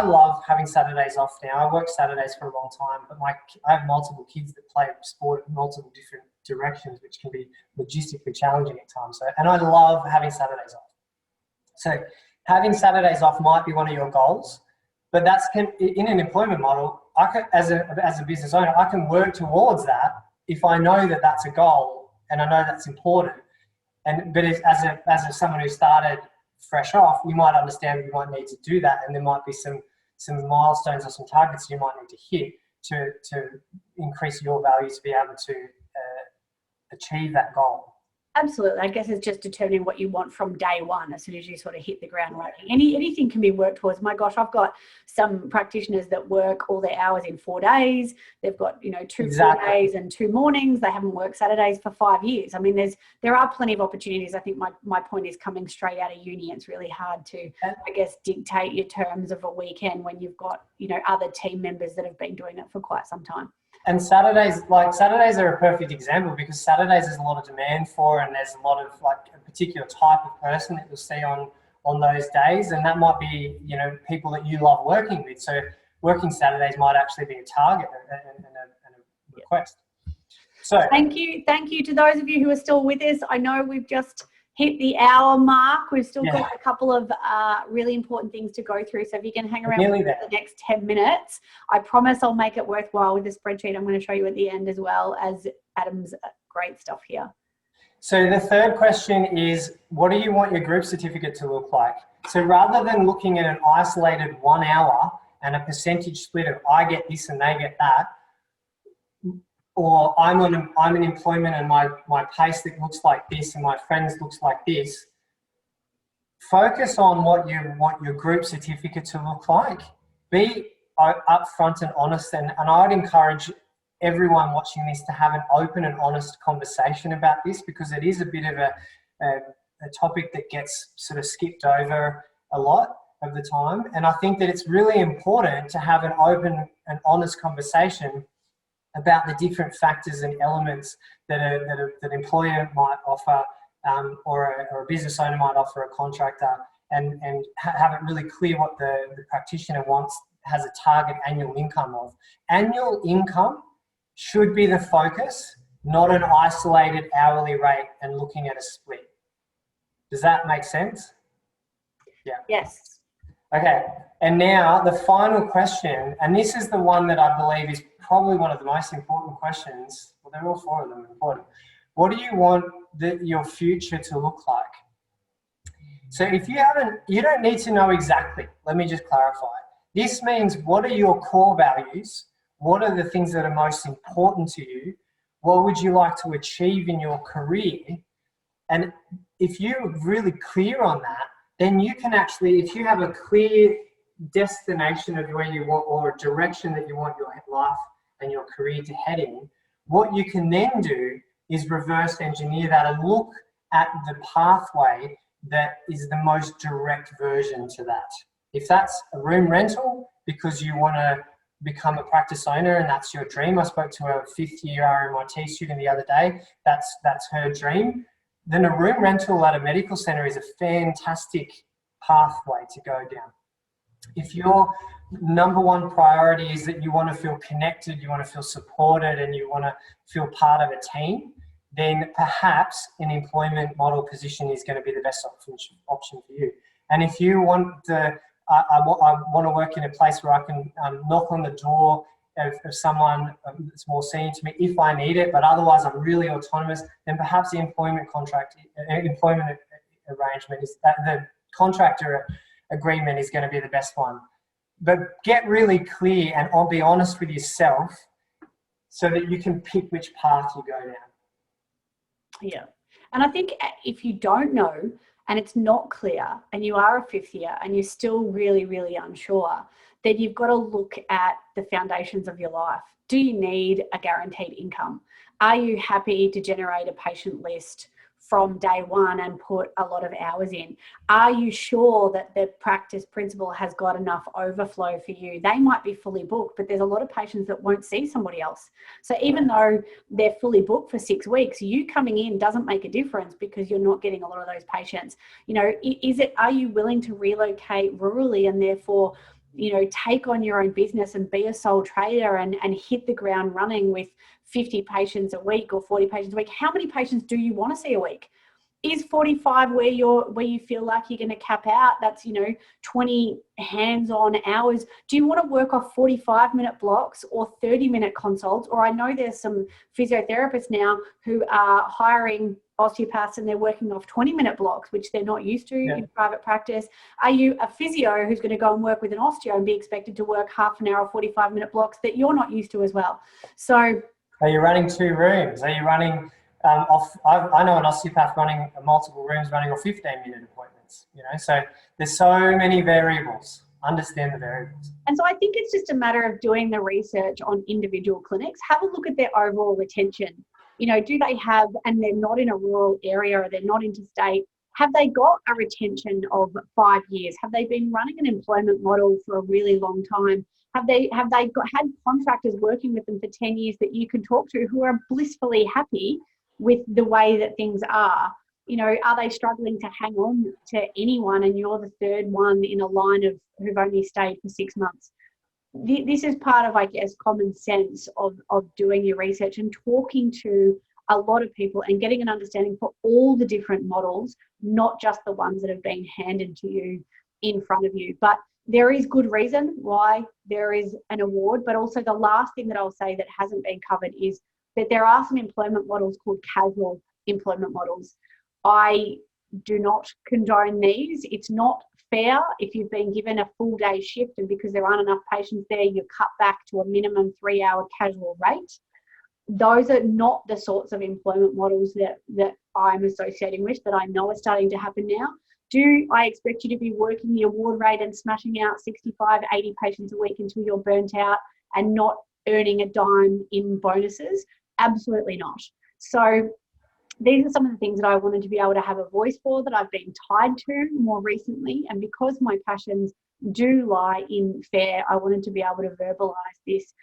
love having Saturdays off now. I work Saturdays for a long time, but I have multiple kids that play sport in multiple different directions, which can be logistically challenging at times. And I love having Saturdays off. So having Saturdays off might be one of your goals, but in an employment model, as a business owner, I can work towards that if I know that that's a goal and I know that's important. But as someone who started fresh off, you might understand that you might need to do that, and there might be some milestones or some targets you might need to hit to increase your value to be able to achieve that goal. Absolutely. I guess it's just determining what you want from day one as soon as you sort of hit the ground running. Anything can be worked towards. My gosh, I've got some practitioners that work all their hours in 4 days. They've got, two Exactly. 4 days and 2 mornings. They haven't worked Saturdays for 5 years. I mean, there are plenty of opportunities. I think my point is coming straight out of uni. It's really hard to, I guess, dictate your terms of a weekend when you've got, other team members that have been doing it for quite some time. And Saturdays are a perfect example because Saturdays there's a lot of demand for, and there's a lot of a particular type of person that you'll see on those days, and that might be people that you love working with. So working Saturdays might actually be a target and a request. So thank you to those of you who are still with us. I know we've just hit the hour mark. We've still got a couple of really important things to go through. So if you can hang around for the next 10 minutes, I promise I'll make it worthwhile with the spreadsheet I'm going to show you at the end, as well as Adam's great stuff here. So the third question is, what do you want your group certificate to look like? So rather than looking at an isolated 1 hour and a percentage split of I get this and they get that, or I'm in employment and my pay slip looks like this and my friends looks like this, focus on what you want your group certificate to look like. Be upfront and honest, and I would encourage everyone watching this to have an open and honest conversation about this, because it is a bit of a topic that gets sort of skipped over a lot of the time. And I think that it's really important to have an open and honest conversation about the different factors and elements that an employer might offer, or a business owner might offer a contractor, and have it really clear what the practitioner has a target annual income of. Annual income should be the focus, not an isolated hourly rate and looking at a split. Does that make sense? Yeah. Yes. Okay, and now the final question, and this is the one that I believe is probably one of the most important questions. Well, they're all four of them important. What do you want your future to look like? So if you don't need to know exactly. Let me just clarify. This means, what are your core values? What are the things that are most important to you? What would you like to achieve in your career? And if you're really clear on that, then you can actually, if you have a clear destination of where you want, or a direction that you want your life and your career to head in, what you can then do is reverse engineer that and look at the pathway that is the most direct version to that. If that's a room rental because you want to become a practice owner and that's your dream. I spoke to a 5th-year RMIT student the other day. That's her dream. Then a room rental at a medical centre is a fantastic pathway to go down. If your number one priority is that you want to feel connected, you want to feel supported, and you want to feel part of a team, then perhaps an employment model position is going to be the best option for you. And if you want I want to work in a place where I can knock on the door of someone that's more senior to me if I need it, but otherwise I'm really autonomous, then perhaps the employment arrangement is the contractor agreement is going to be the best one. But get really clear and be honest with yourself so that you can pick which path you go down. Yeah. And I think if you don't know and it's not clear and you are a 5th year and you're still really, really unsure, then you've got to look at the foundations of your life. Do you need a guaranteed income? Are you happy to generate a patient list from day one and put a lot of hours in? Are you sure that the practice principal has got enough overflow for you? They might be fully booked, but there's a lot of patients that won't see somebody else. So even though they're fully booked for 6 weeks, you coming in doesn't make a difference because you're not getting a lot of those patients. You know, are you willing to relocate rurally and therefore, you know, take on your own business and be a sole trader and hit the ground running with 50 patients a week or 40 patients a week? How many patients do you want to see a week? Is 45 where you feel like you're going to cap out? That's, you know, 20 hands-on hours. Do you want to work off 45-minute blocks or 30-minute consults? Or I know there's some physiotherapists now who are hiring osteopaths and they're working off 20-minute blocks, which they're not used to in private practice. Are you a physio who's going to go and work with an osteo and be expected to work half an hour or 45-minute blocks that you're not used to as well? So are you running 2 rooms? Are you running I know an osteopath running multiple rooms, running off 15-minute appointments, you know, so there's so many variables. Understand the variables. And so I think it's just a matter of doing the research on individual clinics. Have a look at their overall retention. You know, do they have, and they're not in a rural area or they're not interstate, have they got a retention of 5 years? Have they been running an employment model for a really long time? Have they had contractors working with them for 10 years that you can talk to who are blissfully happy with the way that things are? You know, are they struggling to hang on to anyone and you're the 3rd one in a line of who've only stayed for 6 months? This is part of, I guess, common sense of doing your research and talking to a lot of people and getting an understanding for all the different models, not just the ones that have been handed to you in front of you. But there is good reason why there is an award. But also the last thing that I'll say that hasn't been covered is that there are some employment models called casual employment models. I do not condone these. It's not fair if you've been given a full day shift and because there aren't enough patients there, you're cut back to a minimum 3-hour casual rate. Those are not the sorts of employment models that I'm associating with, that I know are starting to happen now. Do I expect you to be working the award rate and smashing out 65, 80 patients a week until you're burnt out and not earning a dime in bonuses? Absolutely not. So these are some of the things that I wanted to be able to have a voice for, that I've been tied to more recently. And because my passions do lie in fair, I wanted to be able to verbalise this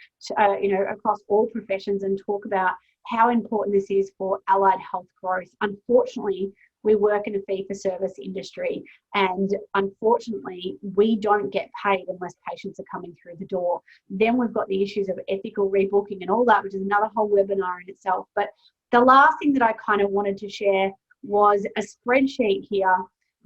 you know, across all professions and talk about how important this is for allied health growth. Unfortunately, we work in a fee-for-service industry, and unfortunately, we don't get paid unless patients are coming through the door. Then we've got the issues of ethical rebooking and all that, which is another whole webinar in itself. But the last thing that I kind of wanted to share was a spreadsheet here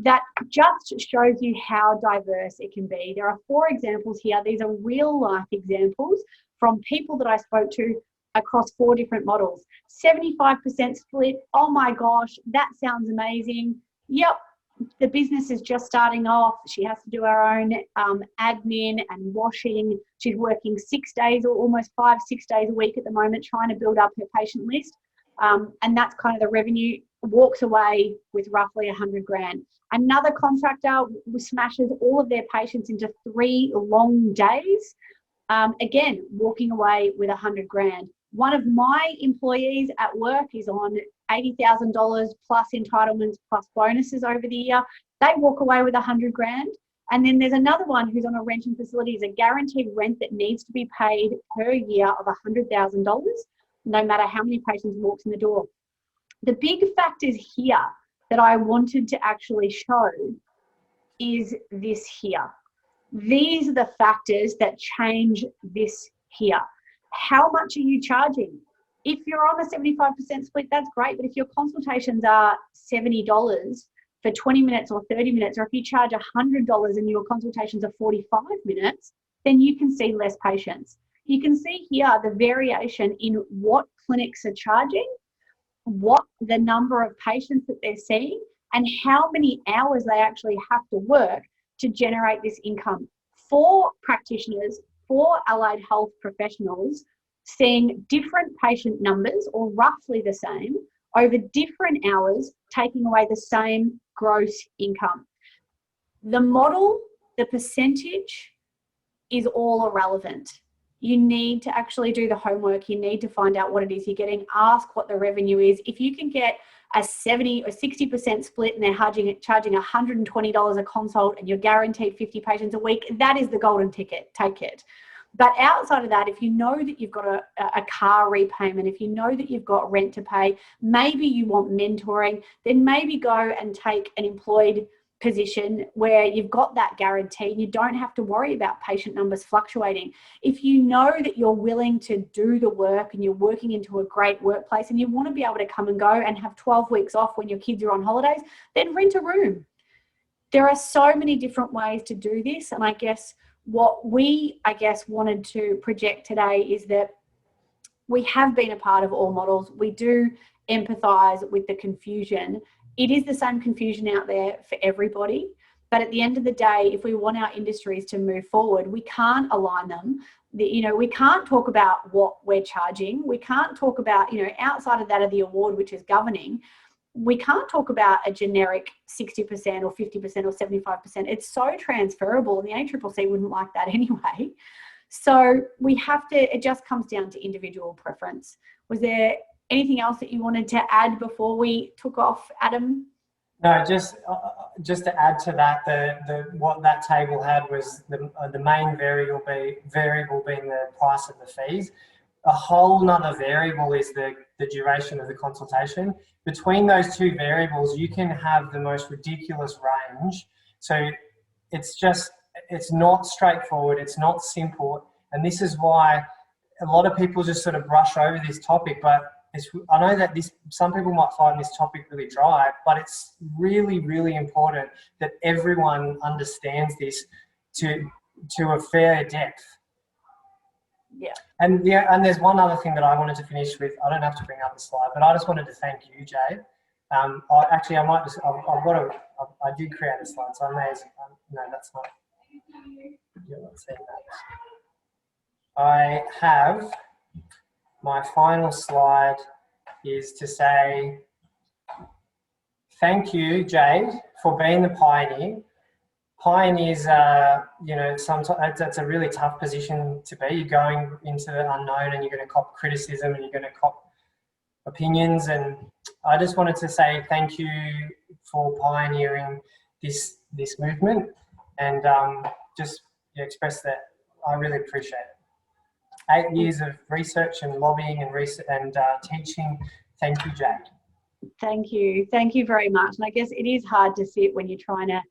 that just shows you how diverse it can be. There are 4 examples here. These are real life examples from people that I spoke to across 4 different models. 75% split. Oh my gosh, that sounds amazing. Yep, the business is just starting off. She has to do her own admin and washing. She's working 6 days or almost 5-6 days a week at the moment, trying to build up her patient list. And that's kind of the revenue. Walks away with roughly 100 grand. Another contractor smashes all of their patients into 3 long days. Again, walking away with 100 grand. One of my employees at work is on $80,000 plus entitlements plus bonuses over the year. They walk away with 100 grand. And then there's another one who's on a renting facility, is a guaranteed rent that needs to be paid per year of $100,000, no matter how many patients walks in the door. The big factors here that I wanted to actually show is this here. These are the factors that change this here. How much are you charging? If you're on a 75% split, that's great. But if your consultations are $70 for 20 minutes or 30 minutes, or if you charge $100 and your consultations are 45 minutes, then you can see less patients. You can see here the variation in what clinics are charging, what the number of patients that they're seeing, and how many hours they actually have to work to generate this income. 4 practitioners, 4 allied health professionals seeing different patient numbers, or roughly the same, over different hours, taking away the same gross income. The model, the percentage is all irrelevant. You need to actually do the homework. You need to find out what it is you're getting. Ask what the revenue is. If you can get a 70 or 60% split and they're charging $120 a consult and you're guaranteed 50 patients a week, that is the golden ticket. Take it. But outside of that, if you know that you've got a car repayment, if you know that you've got rent to pay, maybe you want mentoring, then maybe go and take an employed position where you've got that guarantee and you don't have to worry about patient numbers fluctuating. If you know that you're willing to do the work and you're working into a great workplace and you want to be able to come and go and have 12 weeks off when your kids are on holidays, then rent a room. There are so many different ways to do this. And I guess what we, wanted to project today is that we have been a part of all models. We do empathize with the confusion. It is the same confusion out there for everybody. But at the end of the day, if we want our industries to move forward, we can't align them. We can't talk about what we're charging. We can't talk about, outside of that of the award, which is governing, we can't talk about a generic 60% or 50% or 75%. It's so transferable, and the ACCC wouldn't like that anyway. So we have to, it just comes down to individual preference. Was there anything else that you wanted to add before we took off, Adam? No, just to add to that, what that table had was the main variable being the price of the fees. A whole nother variable is the duration of the consultation. Between those 2 variables, you can have the most ridiculous range. So it's not straightforward, it's not simple. And this is why a lot of people just sort of brush over this topic, but I know that some people might find this topic really dry, but it's really, really important that everyone understands this to a fair depth. Yeah. And there's one other thing that I wanted to finish with. I don't have to bring up the slide, but I just wanted to thank you, Jade. I did create a slide, so I may as no, that's not. You're not seeing that. I have my final slide is to say thank you, Jade, for being the pioneer. Pioneers, sometimes that's a really tough position to be. You're going into the unknown and you're going to cop criticism and you're going to cop opinions. And I just wanted to say thank you for pioneering this movement and just express that I really appreciate it. 8 years of research and lobbying and teaching. Thank you, Jade. Thank you. Thank you very much. And I guess it is hard to sit when you're trying to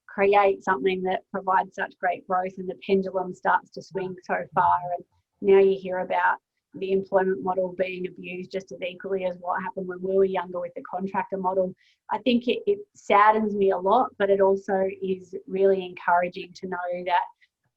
create something that provides such great growth and the pendulum starts to swing so far, and now you hear about the employment model being abused just as equally as what happened when we were younger with the contractor model. I think it saddens me a lot, but it also is really encouraging to know that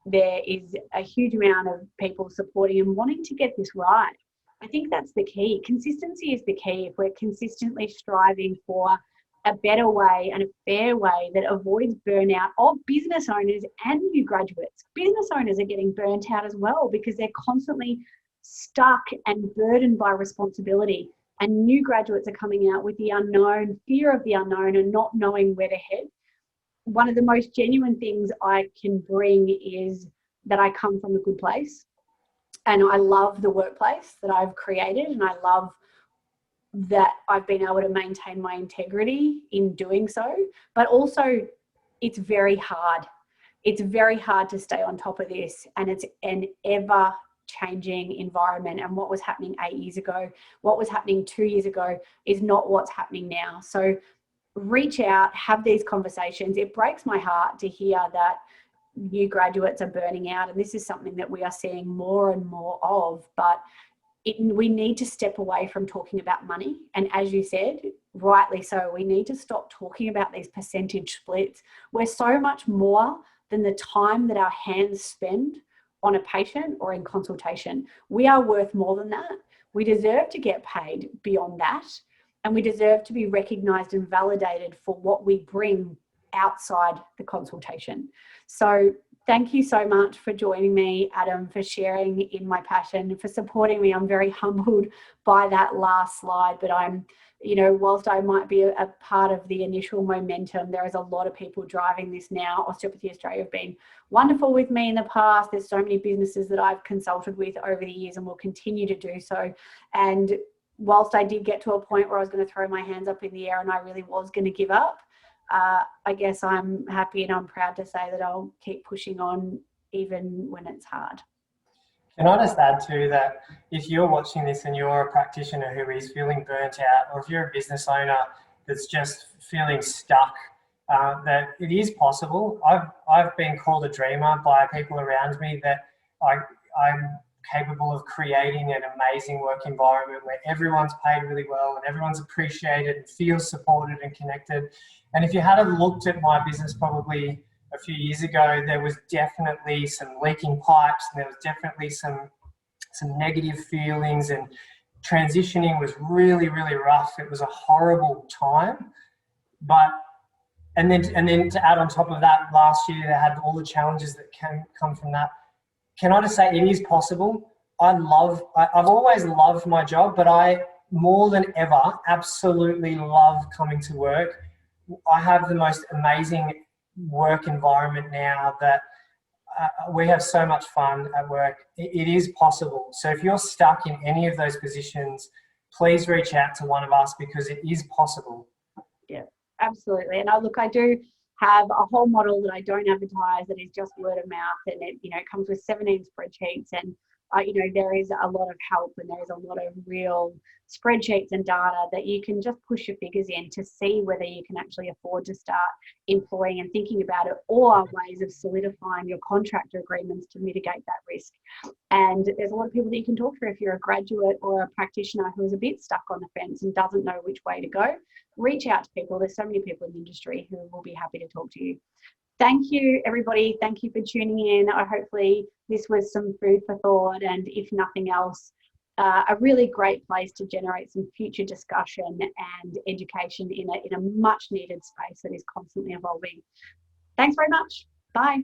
there is a huge amount of people supporting and wanting to get this right. I think that's the key. Consistency is the key. If we're consistently striving for a better way and a fair way that avoids burnout of business owners and new graduates. Business owners are getting burnt out as well because they're constantly stuck and burdened by responsibility. And new graduates are coming out with the unknown, fear of the unknown, and not knowing where to head. One of the most genuine things I can bring is that I come from a good place. And I love the workplace that I've created, and I love that I've been able to maintain my integrity in doing so. But also, it's very hard. It's very hard to stay on top of this, and it's an ever changing environment. And what was happening 8 years ago, what was happening 2 years ago is not what's happening now. So reach out, have these conversations. It breaks my heart to hear that new graduates are burning out, and this is something that we are seeing more and more of, but we need to step away from talking about money. And as you said, rightly so, we need to stop talking about these percentage splits. We're so much more than the time that our hands spend on a patient or in consultation. We are worth more than that. We deserve to get paid beyond that, and we deserve to be recognised and validated for what we bring outside the consultation. So thank you so much for joining me, Adam, for sharing in my passion, for supporting me. I'm very humbled by that last slide, but I'm, whilst I might be a part of the initial momentum, there is a lot of people driving this now. Osteopathy Australia have been wonderful with me in the past. There's so many businesses that I've consulted with over the years and will continue to do so. And whilst I did get to a point where I was going to throw my hands up in the air and I really was going to give up, I guess I'm happy and I'm proud to say that I'll keep pushing on even when it's hard. Can I just add too that if you're watching this and you're a practitioner who is feeling burnt out, or if you're a business owner that's just feeling stuck, that it is possible. I've been called a dreamer by people around me, that I'm capable of creating an amazing work environment where everyone's paid really well and everyone's appreciated and feels supported and connected. And if you had looked at my business probably a few years ago, there was definitely some leaking pipes, and there was definitely some negative feelings, and transitioning was really, really rough. It was a horrible time. And then to add on top of that, last year they had all the challenges that can come from that. Can I just say it is possible? I've always loved my job, but I, more than ever, absolutely love coming to work. I have the most amazing work environment now that we have so much fun at work. It is possible. So if you're stuck in any of those positions, please reach out to one of us, because it is possible. Yeah, absolutely. And I do have a whole model that I don't advertise, that is just word of mouth, and it comes with 17 spreadsheets, and there is a lot of help, and there is a lot of real spreadsheets and data that you can just push your figures in to see whether you can actually afford to start employing and thinking about it, or ways of solidifying your contractor agreements to mitigate that risk. And there's a lot of people that you can talk to if you're a graduate or a practitioner who is a bit stuck on the fence and doesn't know which way to go. Reach out to people. There's so many people in the industry who will be happy to talk to you. Thank you, everybody. Thank you for tuning in. Hopefully this was some food for thought, and if nothing else, a really great place to generate some future discussion and education in a much needed space that is constantly evolving. Thanks very much. Bye.